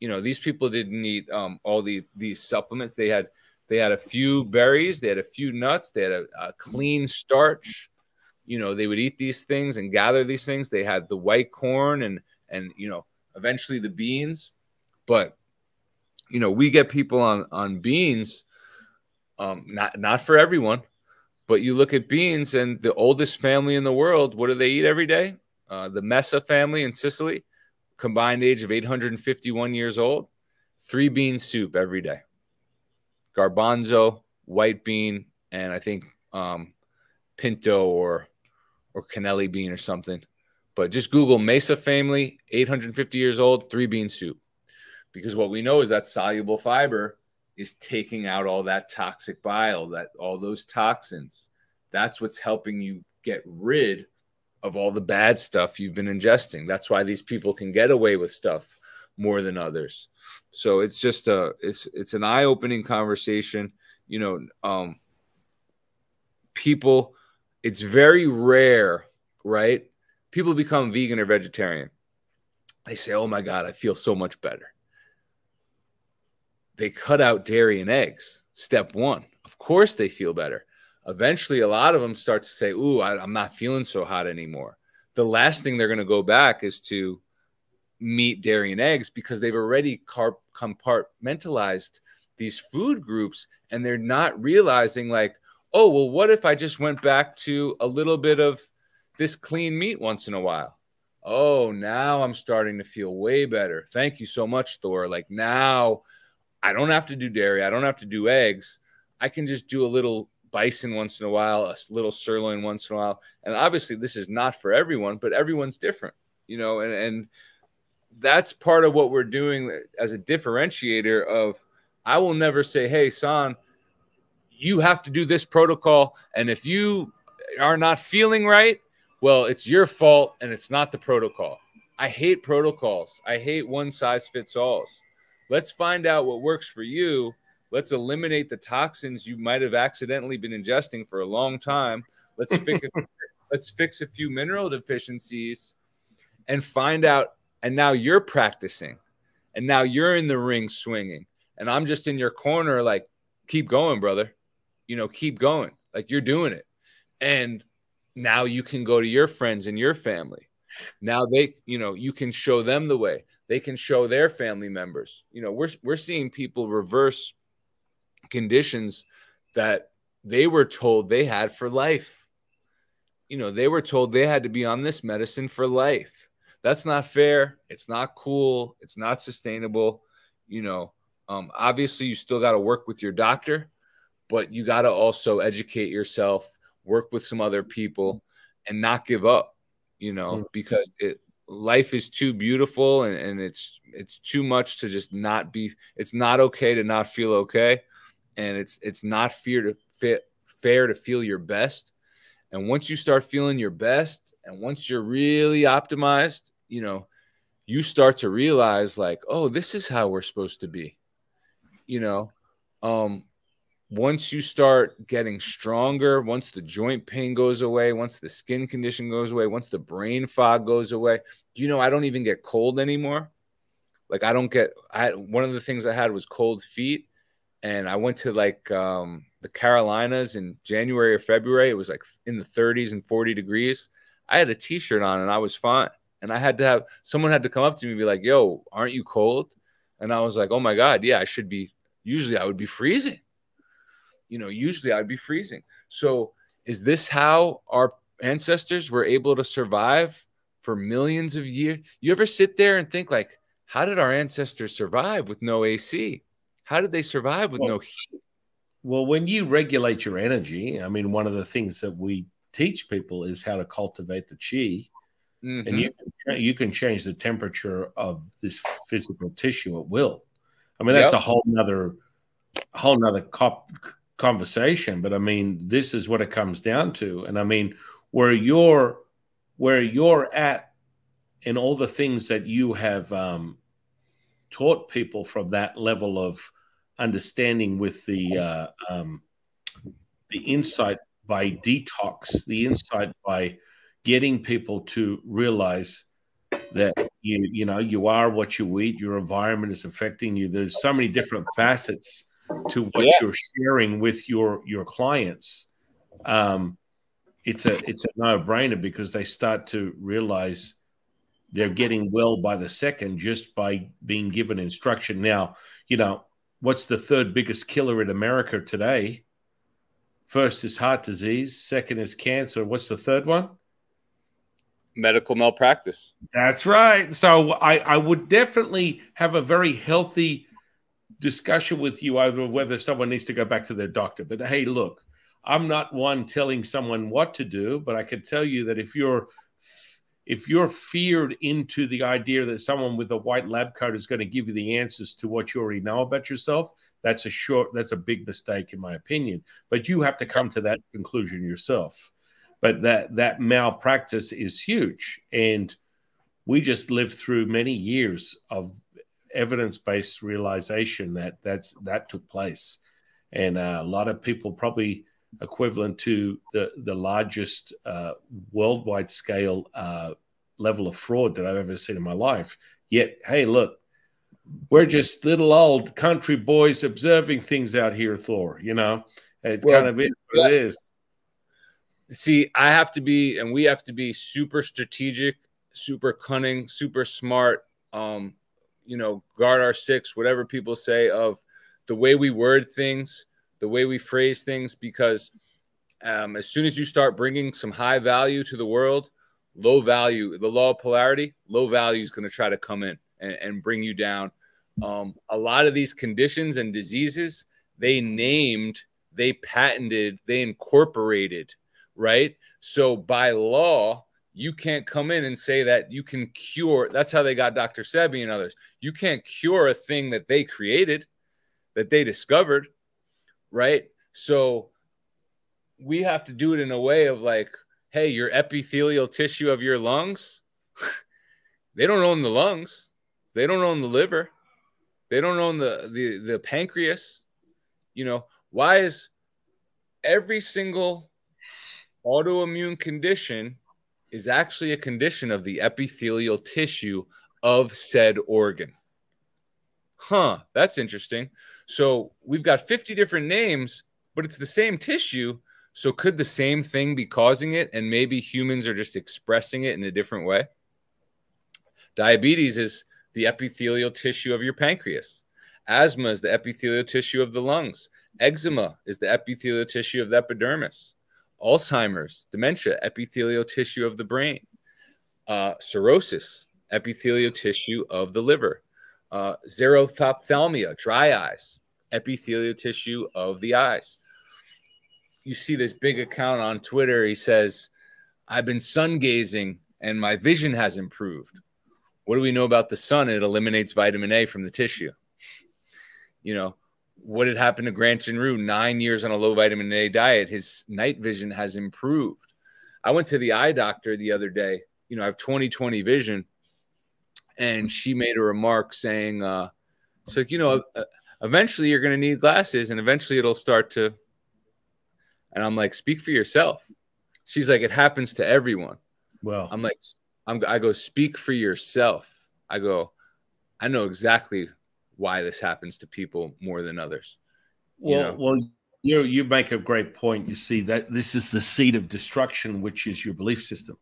These people didn't eat all these supplements. They had a few berries. They had a few nuts. They had a clean starch. You know, they would eat these things and gather these things. They had the white corn and you know, eventually the beans. But you know, we get people on beans, not for everyone, but you look at beans, and the oldest family in the world, what do they eat every day? The Mesa family in Sicily, combined age of 851 years old, 3-bean soup every day. Garbanzo, white bean, and I think pinto or cannelli bean or something. But just Google Mesa family, 850 years old, 3-bean soup. Because what we know is that soluble fiber is taking out all that toxic bile, that all those toxins. That's what's helping you get rid of all the bad stuff you've been ingesting. That's why these people can get away with stuff more than others. So it's just it's an eye-opening conversation. You know, people, it's very rare, right? People become vegan or vegetarian. They say, oh my God, I feel so much better. They cut out dairy and eggs. Step one. Of course they feel better. Eventually, a lot of them start to say, ooh, I'm not feeling so hot anymore. The last thing they're going to go back is to meat, dairy, and eggs, because they've already compartmentalized these food groups, and they're not realizing like, oh, well, what if I just went back to a little bit of this clean meat once in a while? Oh, now I'm starting to feel way better. Thank you so much, Thor. Like, now I don't have to do dairy. I don't have to do eggs. I can just do a little bison once in a while, a little sirloin once in a while. And obviously this is not for everyone, but everyone's different, you know, and that's part of what we're doing as a differentiator of, I will never say, hey, San, you have to do this protocol. And if you are not feeling right, well, it's your fault and it's not the protocol. I hate protocols. I hate one size fits alls. Let's find out what works for you. Let's eliminate the toxins you might have accidentally been ingesting for a long time. Let's fix a few mineral deficiencies and find out. And now you're practicing. And now you're in the ring swinging. And I'm just in your corner like, keep going, brother. You know, keep going. Like, you're doing it. And now you can go to your friends and your family. Now they, you know, you can show them the way. They can show their family members. You know, we're seeing people reverse conditions that they were told they had for life. You know, they were told they had to be on this medicine for life. That's not fair. It's not cool. It's not sustainable. You know, obviously you still got to work with your doctor, but you got to also educate yourself, work with some other people, and not give up, you know, because life is too beautiful, and it's too much to just not be. It's not okay to not feel okay. And it's not fair to feel your best. And once you start feeling your best, and once you're really optimized, you know, you start to realize like, oh, this is how we're supposed to be. You know, once you start getting stronger, once the joint pain goes away, once the skin condition goes away, once the brain fog goes away, you know, I don't even get cold anymore. Like, one of the things I had was cold feet. And I went to like the Carolinas in January or February. It was like in the 30s and 40 degrees. I had a t-shirt on and I was fine. And I had to have someone had to come up to me and be like, yo, aren't you cold? And I was like, oh my God, yeah, I should be. Usually I would be freezing. You know, usually I'd be freezing. So is this how our ancestors were able to survive for millions of years? You ever sit there and think like, how did our ancestors survive with no AC? How did they survive with no heat? Well, when you regulate your energy, I mean, one of the things that we teach people is how to cultivate the chi. And you can change the temperature of this physical tissue at will. I mean, that's a whole nother conversation. But I mean, this is what it comes down to. And I mean, where you're at, and all the things that you have taught people from that level of understanding with the insight by detox, the insight by getting people to realize that you know you are what you eat, your environment is affecting you. There's so many different facets to what you're sharing with your clients. it's a no-brainer, because they start to realize they're getting well by the second just by being given instruction. Now, what's the third biggest killer in America today? First is heart disease. Second is cancer. What's the third one? Medical malpractice. That's right. So I would definitely have a very healthy discussion with you over whether someone needs to go back to their doctor. But hey, look, I'm not one telling someone what to do, but I can tell you that if you're feared into the idea that someone with a white lab coat is going to give you the answers to what you already know about yourself, that's a big mistake, in my opinion. But you have to come to that conclusion yourself. But that malpractice is huge. And we just lived through many years of evidence-based realization that took place. And a lot of people, probably equivalent to the largest worldwide scale level of fraud that I've ever seen in my life. Yet, hey, look, we're just little old country boys observing things out here, Thor. It kind of is what it is. See, we have to be super strategic, super cunning, super smart, guard our six, whatever people say, of the way we word things, the way we phrase things, because as soon as you start bringing some high value to the world, low value, the law of polarity, low value is going to try to come in and bring you down. A lot of these conditions and diseases, they named, they patented, they incorporated, right? So by law, you can't come in and say that you can cure. That's how they got Dr. Sebi and others. You can't cure a thing that they created, that they discovered, right? So we have to do it in a way of like, hey, your epithelial tissue of your lungs, they don't own the lungs. They don't own the liver. They don't own the pancreas. Why is every single autoimmune condition is actually a condition of the epithelial tissue of said organ? That's interesting. So we've got 50 different names, but it's the same tissue. So could the same thing be causing it, and maybe humans are just expressing it in a different way? Diabetes is the epithelial tissue of your pancreas. Asthma is the epithelial tissue of the lungs. Eczema is the epithelial tissue of the epidermis. Alzheimer's, dementia, epithelial tissue of the brain. Cirrhosis, epithelial tissue of the liver. Xerophthalmia, dry eyes, epithelial tissue of the eyes. You see this big account on Twitter. He says, I've been sun gazing and my vision has improved. What do we know about the sun? It eliminates vitamin A from the tissue. What had happened to Grant Ginru? 9 years on a low vitamin A diet. His night vision has improved. I went to the eye doctor the other day. I have 20/20 vision. And she made a remark saying, eventually you're going to need glasses and eventually it'll start to. And I'm like, speak for yourself. She's like, it happens to everyone. Well, I'm like, I go, speak for yourself. I go, I know exactly why this happens to people more than others. Well, you make a great point. You see that this is the seed of destruction, which is your belief system.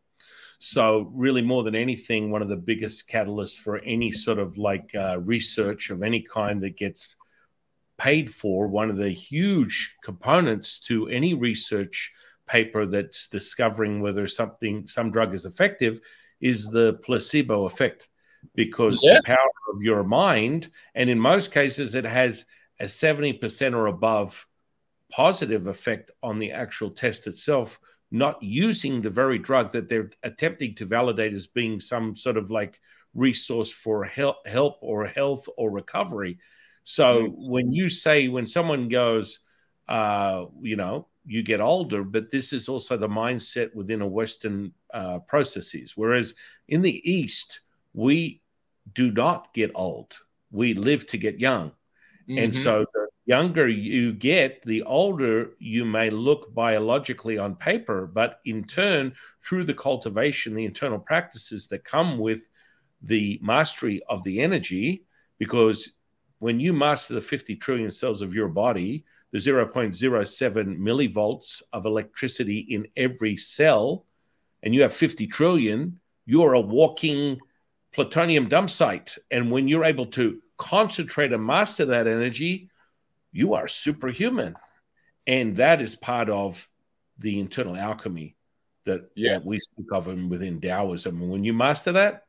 So really, more than anything, one of the biggest catalysts for any sort of research of any kind that gets paid for, one of the huge components to any research paper that's discovering whether some drug is effective, is the placebo effect, because the power of your mind, and in most cases it has a 70% or above positive effect on the actual test itself, not using the very drug that they're attempting to validate as being some sort of resource for help or health or recovery. So when someone goes, you get older, but this is also the mindset within a Western processes. Whereas in the East, we do not get old. We live to get young. And so the younger you get, the older you may look biologically on paper, but in turn, through the cultivation, the internal practices that come with the mastery of the energy, because when you master the 50 trillion cells of your body, the 0.07 millivolts of electricity in every cell, and you have 50 trillion, you're a walking plutonium dump site. And when you're able to concentrate and master that energy, you are superhuman. And that is part of the internal alchemy that, that we speak of within Taoism. And when you master that,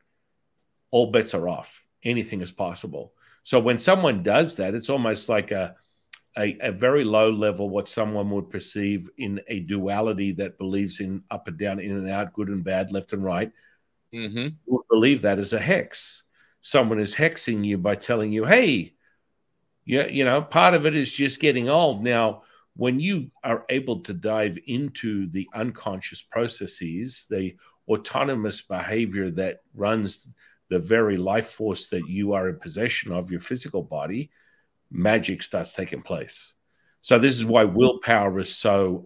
all bets are off. Anything is possible. So when someone does that, it's almost like a very low level, what someone would perceive in a duality that believes in up and down, in and out, good and bad, left and right. Would believe that as a hex. Someone is hexing you by telling you, hey, you know, part of it is just getting old. Now, when you are able to dive into the unconscious processes, the autonomous behavior that runs the very life force that you are in possession of, your physical body, magic starts taking place. So this is why willpower is so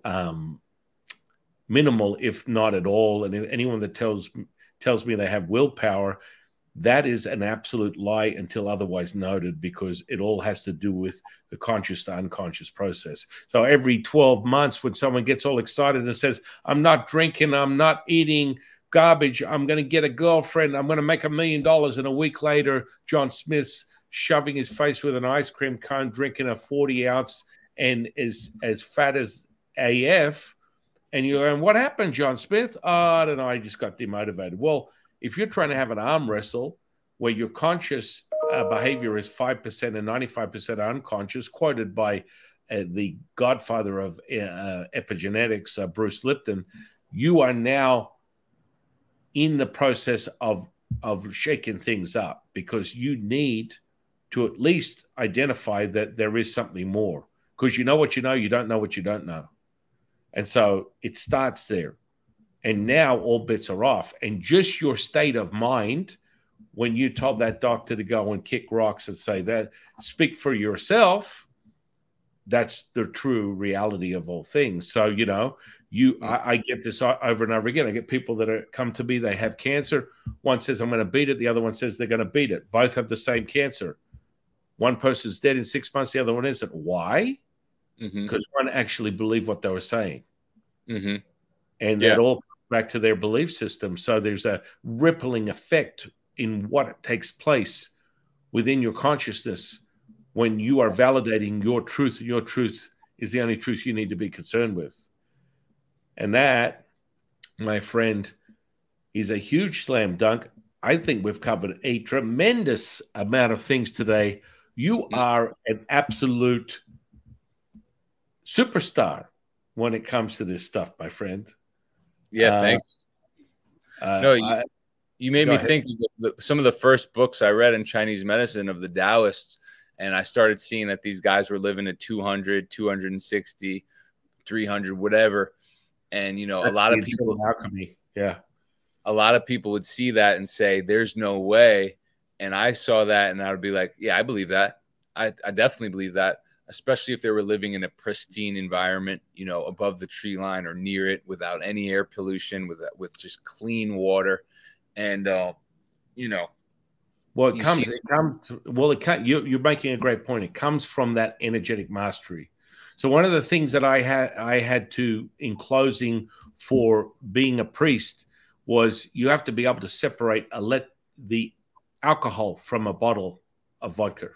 minimal, if not at all. And if anyone that tells me they have willpower, that is an absolute lie until otherwise noted, because it all has to do with the conscious to unconscious process. So every 12 months when someone gets all excited and says, I'm not drinking, I'm not eating garbage, I'm going to get a girlfriend, I'm going to make $1 million, and a week later, John Smith's shoving his face with an ice cream cone, drinking a 40-ounce and is as fat as AF. And you're going, what happened, John Smith? Oh, I don't know, I just got demotivated. Well, if you're trying to have an arm wrestle where your conscious behavior is 5% and 95% unconscious, quoted by the godfather of epigenetics, Bruce Lipton, you are now in the process of shaking things up, because you need to at least identify that there is something more, because you know what you know, you don't know what you don't know. And so it starts there. And now all bets are off. And just your state of mind, when you told that doctor to go and kick rocks and say that, speak for yourself, that's the true reality of all things. So, you know, I get this over and over again. I get people that come to me, they have cancer. One says, I'm going to beat it. The other one says they're going to beat it. Both have the same cancer. One person's dead in 6 months. The other one isn't. Why? Because one actually believed what they were saying. And that all back to their belief system. So there's a rippling effect in what takes place within your consciousness when you are validating your truth. Your truth is the only truth you need to be concerned with. And that, my friend, is a huge slam dunk. I think we've covered a tremendous amount of things today. You are an absolute superstar when it comes to this stuff, my friend. Yeah, thanks. No, you made me think of some of the first books I read in Chinese medicine of the Taoists, and I started seeing that these guys were living at 200, 260, 300, whatever. And, you know, that's a lot of people, alchemy. Yeah. A lot of people would see that and say, there's no way. And I saw that and I would be like, yeah, I believe that. I definitely believe that, especially if they were living in a pristine environment, you know, above the tree line or near it, without any air pollution, with just clean water. And, you know, well, you're making a great point. It comes from that energetic mastery. So one of the things that I had to, in closing, for being a priest, was you have to be able to separate the alcohol from a bottle of vodka.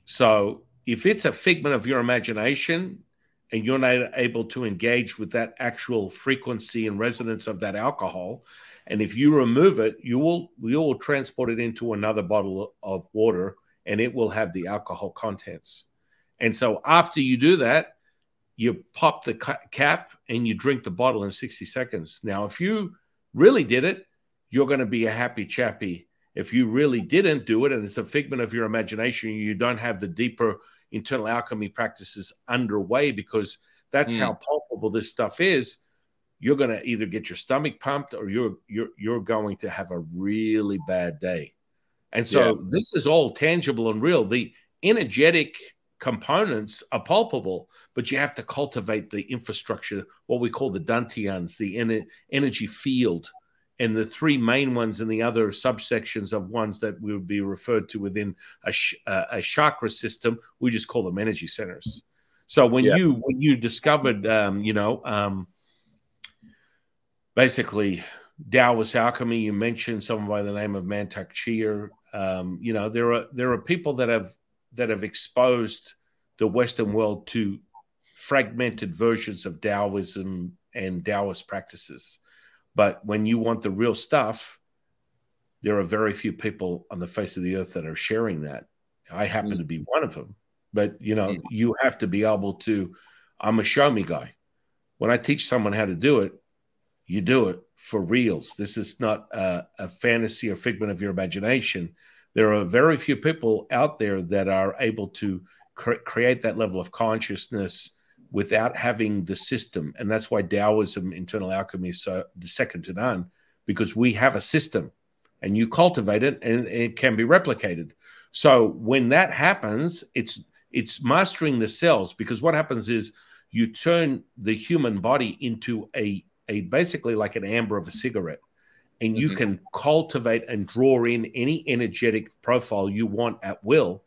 So if it's a figment of your imagination and you're not able to engage with that actual frequency and resonance of that alcohol, and if you remove it, we will transport it into another bottle of water, and it will have the alcohol contents. And so after you do that, you pop the cap and you drink the bottle in 60 seconds. Now, if you really did it, you're going to be a happy chappy. If you really didn't do it and it's a figment of your imagination, you don't have the deeper internal alchemy practices underway, because that's how palpable this stuff is, you're going to either get your stomach pumped or you're going to have a really bad day. And so this is all tangible and real. The energetic components are palpable, but you have to cultivate the infrastructure, what we call the dantians, the energy field and the three main ones and the other subsections of ones that would be referred to within a chakra system, we just call them energy centers. So when you discovered, basically Taoist alchemy, you mentioned someone by the name of Mantak Chia. There are people that have exposed the Western world to fragmented versions of Taoism and Taoist practices. But when you want the real stuff, there are very few people on the face of the earth that are sharing that. I happen to be one of them. But, you have to be able to, I'm a show me guy. When I teach someone how to do it, you do it for reals. This is not a fantasy or figment of your imagination. There are very few people out there that are able to create that level of consciousness without having the system. And that's why Taoism, internal alchemy, is so the second to none, because we have a system and you cultivate it and it can be replicated. So when that happens, it's mastering the cells, because what happens is you turn the human body into a basically like an amber of a cigarette, and you can cultivate and draw in any energetic profile you want at will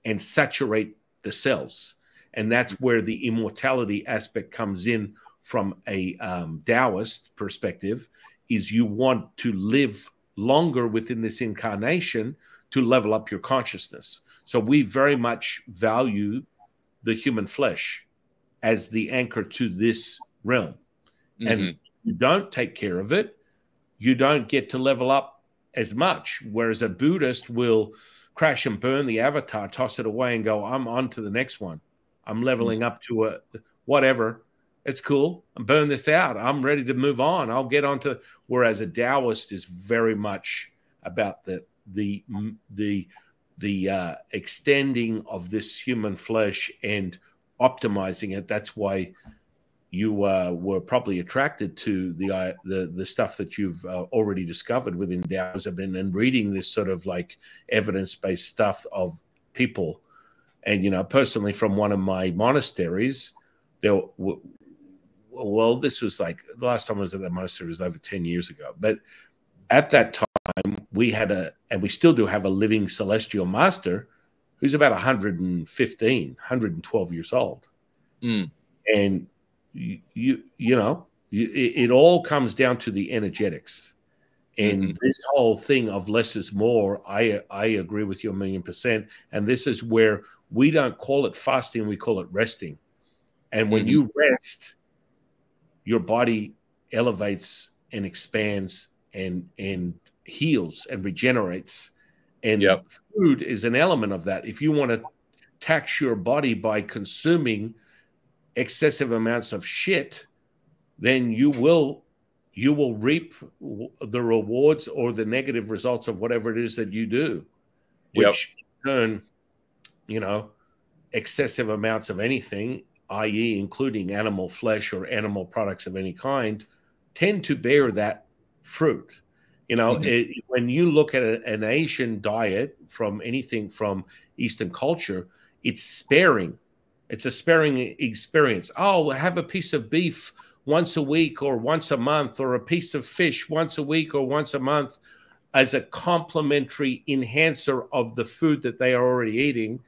and saturate the cells. And that's where the immortality aspect comes in from a Taoist perspective, is you want to live longer within this incarnation to level up your consciousness. So we very much value the human flesh as the anchor to this realm. And you don't take care of it, you don't get to level up as much. Whereas a Buddhist will crash and burn the avatar, toss it away and go, I'm on to the next one. I'm leveling up to a whatever. It's cool. I'm burning this out. I'm ready to move on. I'll get on to. Whereas a Taoist is very much about the extending of this human flesh and optimizing it. That's why you were probably attracted to the stuff that you've already discovered within Taoism and reading this sort of like evidence-based stuff of people. And, personally from one of my monasteries, this was like, the last time I was at that monastery was over 10 years ago. But at that time, we had and we still do have a living celestial master who's about 112 years old. And it all comes down to the energetics. And this whole thing of less is more, I agree with you 1,000,000%. And this is where we don't call it fasting, we call it resting. And when you rest, your body elevates and expands and heals and regenerates. And food is an element of that. If you want to tax your body by consuming excessive amounts of shit, then you will reap the rewards or the negative results of whatever it is that you do, which in turn, excessive amounts of anything, i.e. including animal flesh or animal products of any kind, tend to bear that fruit. When you look at an Asian diet from anything from Eastern culture, it's sparing. It's a sparing experience. Oh, have a piece of beef once a week or once a month, or a piece of fish once a week or once a month as a complementary enhancer of the food that they are already eating.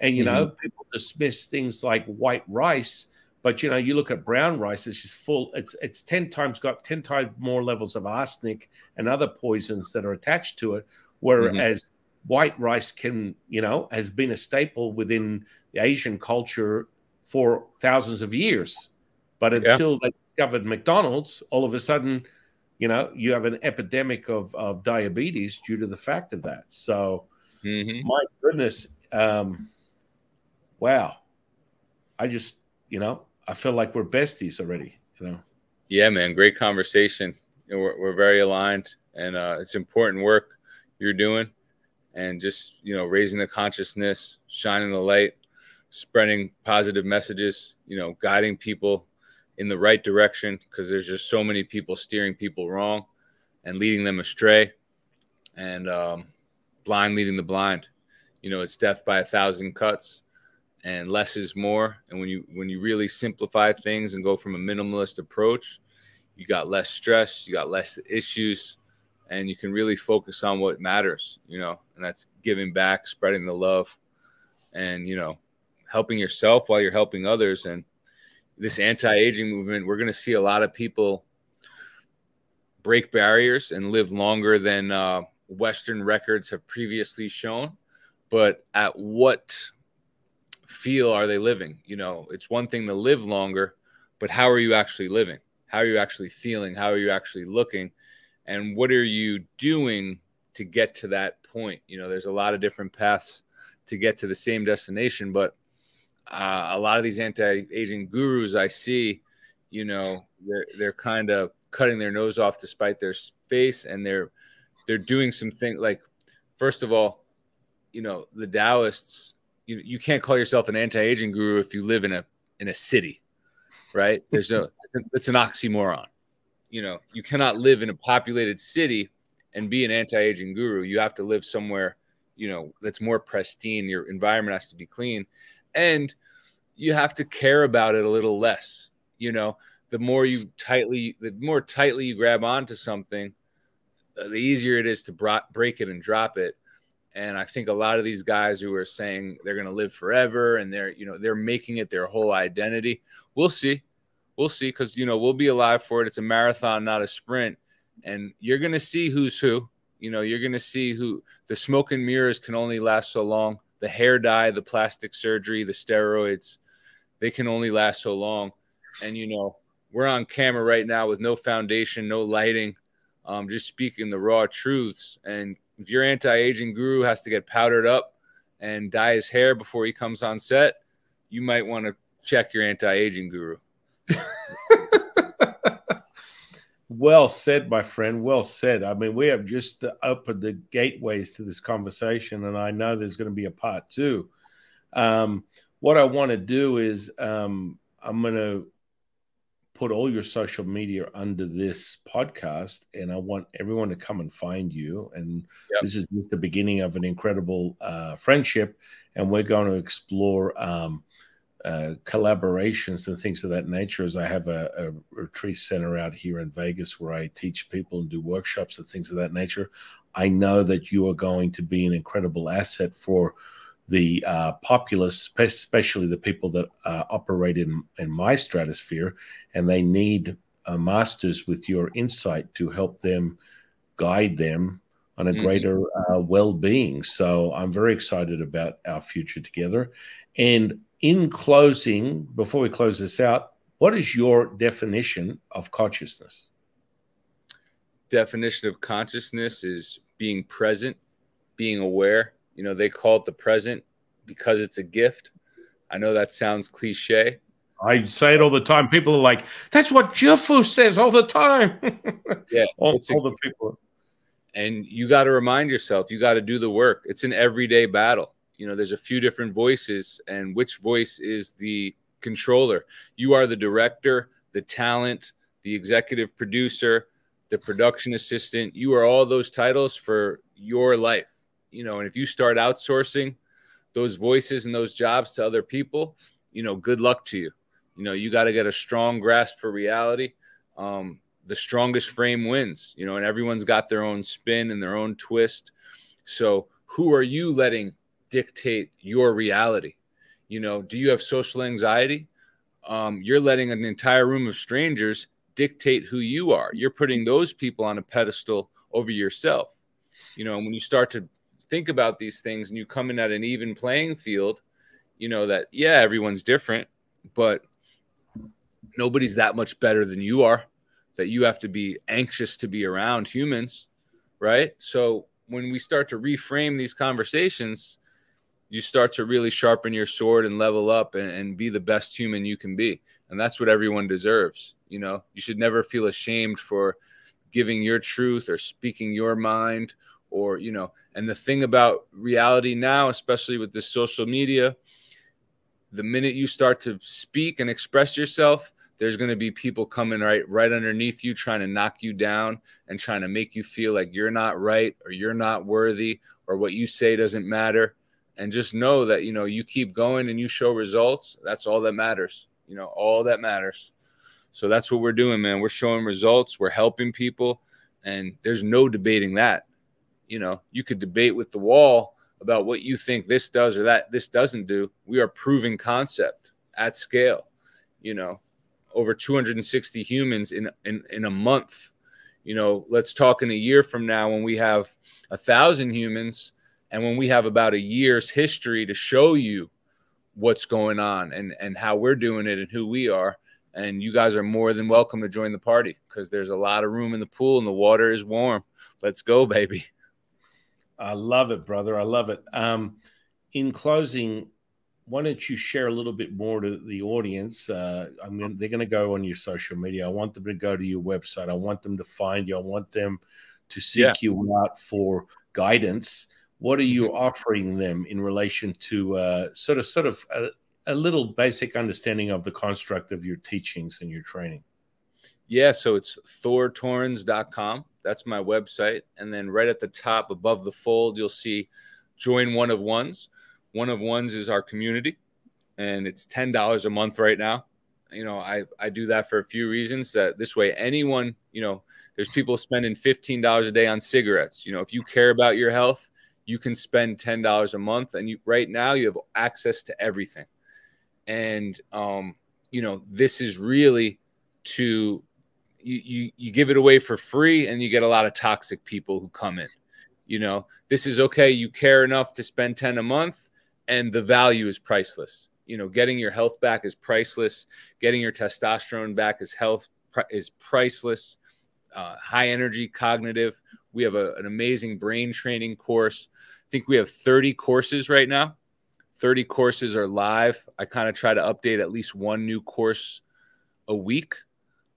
And, people dismiss things like white rice, but, you look at brown rice, it's just full. It's 10 times more levels of arsenic and other poisons that are attached to it. Whereas white rice has been a staple within the Asian culture for thousands of years. But until they discovered McDonald's, all of a sudden, you have an epidemic of diabetes due to the fact of that. So, my goodness, wow. I just, I feel like we're besties already, Yeah, man. Great conversation. We're very aligned, and it's important work you're doing, and just, raising the consciousness, shining the light, spreading positive messages, guiding people in the right direction, because there's just so many people steering people wrong and leading them astray, and blind leading the blind. It's death by 1,000 cuts, and less is more. And when you really simplify things and go from a minimalist approach, you got less stress, you got less issues, and you can really focus on what matters, you know, and that's giving back, spreading the love, and, you know, helping yourself while you're helping others. And this anti-aging movement, we're going to see a lot of people break barriers and live longer than Western records have previously shown. But at what feel are they living? You know, it's one thing to live longer, but how are you actually living? How are you actually feeling? How are you actually looking? And what are you doing to get to that point? You know, there's a lot of different paths to get to the same destination, but a lot of these anti-aging gurus I see, you know, they're kind of cutting their nose off to spite their face, and they're doing some things like, first of all, you know, the Taoists, you can't call yourself an anti-aging guru if you live in a city, right? It's an oxymoron. You know, you cannot live in a populated city and be an anti-aging guru. You have to live somewhere, you know, that's more pristine. Your environment has to be clean, and you have to care about it a little less. You know, the more tightly you grab onto something, the easier it is to break it and drop it. And I think a lot of these guys who are saying they're going to live forever and they're making it their whole identity. We'll see. We'll see, because, you know, we'll be alive for it. It's a marathon, not a sprint. And you're going to see who's who. You know, you're going to see who. The smoke and mirrors can only last so long. The hair dye, the plastic surgery, the steroids, they can only last so long. And, you know, we're on camera right now with no foundation, no lighting, just speaking the raw truths. And if your anti-aging guru has to get powdered up and dye his hair before he comes on set, you might want to check your anti-aging guru. Well said, my friend. Well said. I mean, we have just opened the gateways to this conversation, and I know there's going to be a part two. What I want to do is I'm going to put all your social media under this podcast, and I want everyone to come and find you. And This is just the beginning of an incredible friendship, and we're going to explore collaborations and things of that nature, as I have a retreat center out here in Vegas where I teach people and do workshops and things of that nature. I know that you are going to be an incredible asset for the populace, especially the people that operate in my stratosphere, and they need masters with your insight to help them, guide them on a greater well-being. So I'm very excited about our future together. And in closing, before we close this out, what is your definition of consciousness? Definition of consciousness is being present, being aware. You know, they call it the present because it's a gift. I know that sounds cliche. I say it all the time. People are like, that's what Jufu says all the time. Yeah. all the people. And you got to remind yourself, you got to do the work. It's an everyday battle. You know, there's a few different voices, and which voice is the controller? You are the director, the talent, the executive producer, the production assistant. You are all those titles for your life. You know, and if you start outsourcing those voices and those jobs to other people, you know, good luck to you. You know, you got to get a strong grasp for reality. The strongest frame wins, you know, and everyone's got their own spin and their own twist. So who are you letting dictate your reality? You know, do you have social anxiety? You're letting an entire room of strangers dictate who you are. You're putting those people on a pedestal over yourself. You know, and when you start to think about these things and you come in at an even playing field, you know that, yeah, everyone's different, but nobody's that much better than you are, that you have to be anxious to be around humans, right? So when we start to reframe these conversations, you start to really sharpen your sword and level up and be the best human you can be. And that's what everyone deserves. You know, you should never feel ashamed for giving your truth or speaking your mind, or, you know, and the thing about reality now, especially with this social media, the minute you start to speak and express yourself, there's going to be people coming right underneath you, trying to knock you down and trying to make you feel like you're not right, or you're not worthy, or what you say doesn't matter. And just know that, you know, you keep going and you show results. That's all that matters. You know, all that matters. So that's what we're doing, man. We're showing results. We're helping people. And there's no debating that. You know, you could debate with the wall about what you think this does or that this doesn't do. We are proving concept at scale, you know, over 260 humans in a month. You know, let's talk in a year from now when we have 1,000 humans and when we have about a year's history to show you what's going on and how we're doing it and who we are. And you guys are more than welcome to join the party because there's a lot of room in the pool and the water is warm. Let's go, baby. I love it, brother. I love it. In closing, why don't you share a little bit more to the audience? They're going to go on your social media. I want them to go to your website. I want them to find you. I want them to seek you out for guidance. What are you offering them in relation to sort of a little basic understanding of the construct of your teachings and your training? Yeah, so it's thortorrens.com. That's my website. And then right at the top above the fold, you'll see join One of Ones. One of Ones is our community, and it's $10 a month right now. You know, I do that for a few reasons. That this way, anyone, you know, there's people spending $15 a day on cigarettes. You know, if you care about your health, you can spend $10 a month, and right now you have access to everything. And you know, this is really to you give it away for free, and you get a lot of toxic people who come in. You know, this is okay. You care enough to spend 10 a month, and the value is priceless. You know, getting your health back is priceless. Getting your testosterone back is priceless. High energy, cognitive. We have an amazing brain training course. I think we have 30 courses right now. 30 courses are live. I kind of try to update at least one new course a week.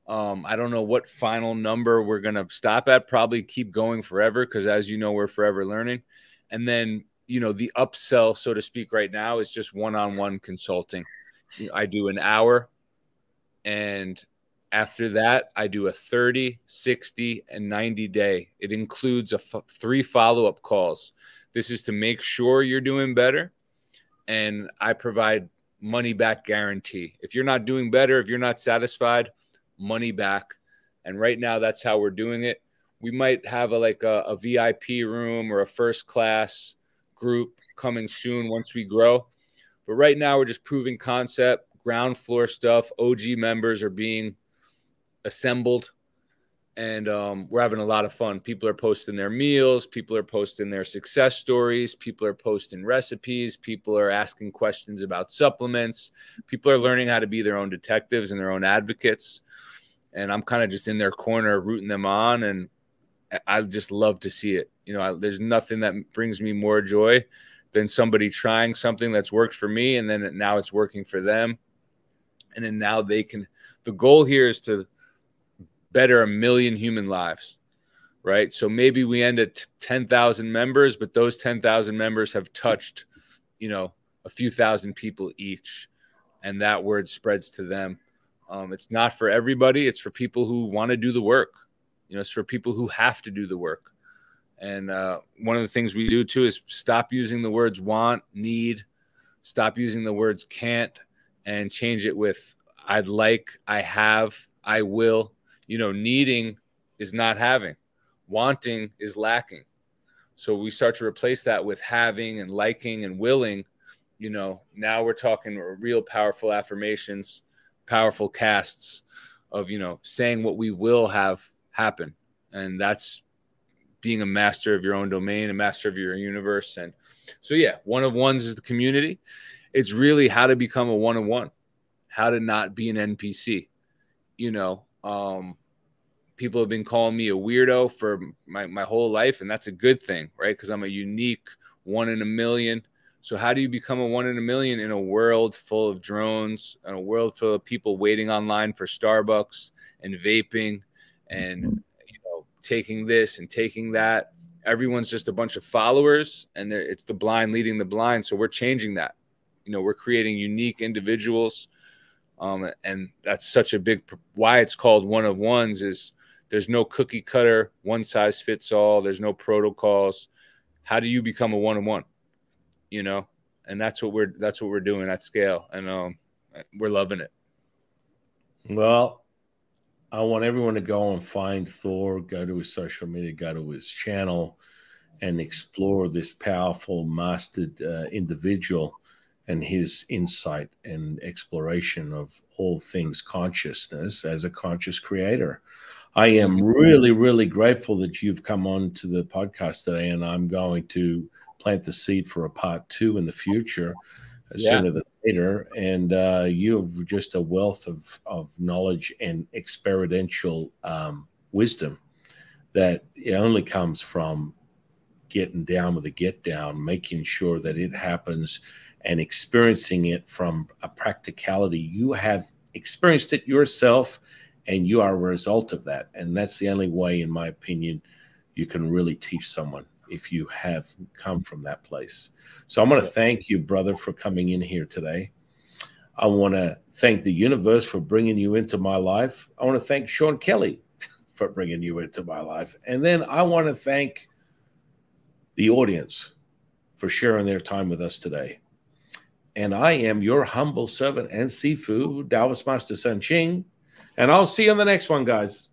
I don't know what final number we're going to stop at. Probably keep going forever because, as you know, we're forever learning. And then, you know, the upsell, so to speak, right now is just one-on-one consulting. You know, I do an hour, and after that, I do a 30, 60, and 90 day. It includes 3 follow-up calls. This is to make sure you're doing better, and I provide money back guarantee. If you're not doing better, if you're not satisfied, money back. And right now, that's how we're doing it. We might have a VIP room or a first class group coming soon once we grow. But right now, we're just proving concept, ground floor stuff. OG members are being assembled, and we're having a lot of fun. People are posting their meals. People are posting their success stories. People are posting recipes. People are asking questions about supplements. People are learning how to be their own detectives and their own advocates. And I'm kind of just in their corner rooting them on, and I just love to see it. You know, there's nothing that brings me more joy than somebody trying something that's worked for me, and then now it's working for them. And then now they can – the goal here is to better 1 million human lives, right? So maybe we end at 10,000 members, but those 10,000 members have touched, you know, a few thousand people each, and that word spreads to them. It's not for everybody. It's for people who want to do the work. You know, it's for people who have to do the work. And one of the things we do too is stop using the words want, need, stop using the words can't, and change it with I'd like, I have, I will. You know, needing is not having. Wanting is lacking. So we start to replace that with having and liking and willing. You know, now we're talking real powerful affirmations, powerful casts of, you know, saying what we will have happen. And that's being a master of your own domain, a master of your universe. And so, yeah, One of Ones is the community. It's really how to become a one-of-one, how to not be an NPC. You know, people have been calling me a weirdo for my whole life, and that's a good thing, right? Because I'm a unique 1 in a million. So how do you become a 1 in a million in a world full of drones, in a world full of people waiting online for Starbucks and vaping and, you know, taking this and taking that? Everyone's just a bunch of followers, and it's the blind leading the blind. So we're changing that. You know, we're creating unique individuals. And that's such a big why it's called One of Ones is there's no cookie cutter, one size fits all. There's no protocols. How do you become a one-on-one? You know, and that's what we're doing at scale, and we're loving it. Well, I want everyone to go and find Thor, go to his social media, go to his channel, and explore this powerful, mastered individual and his insight and exploration of all things consciousness as a conscious creator. I am really, really grateful that you've come on to the podcast today, and I'm going to plant the seed for a part 2 in the future, sooner than later. And you have just a wealth of knowledge and experiential wisdom that it only comes from getting down with the get down, making sure that it happens and experiencing it from a practicality. You have experienced it yourself and you are a result of that. And that's the only way, in my opinion, you can really teach someone, if you have come from that place. So I'm going to thank you, brother, for coming in here today. I want to thank the universe for bringing you into my life. I want to thank Sean Kelly for bringing you into my life. And then I want to thank the audience for sharing their time with us today. And I am your humble servant and Sifu, Taoist Master San Qing. And I'll see you on the next one, guys.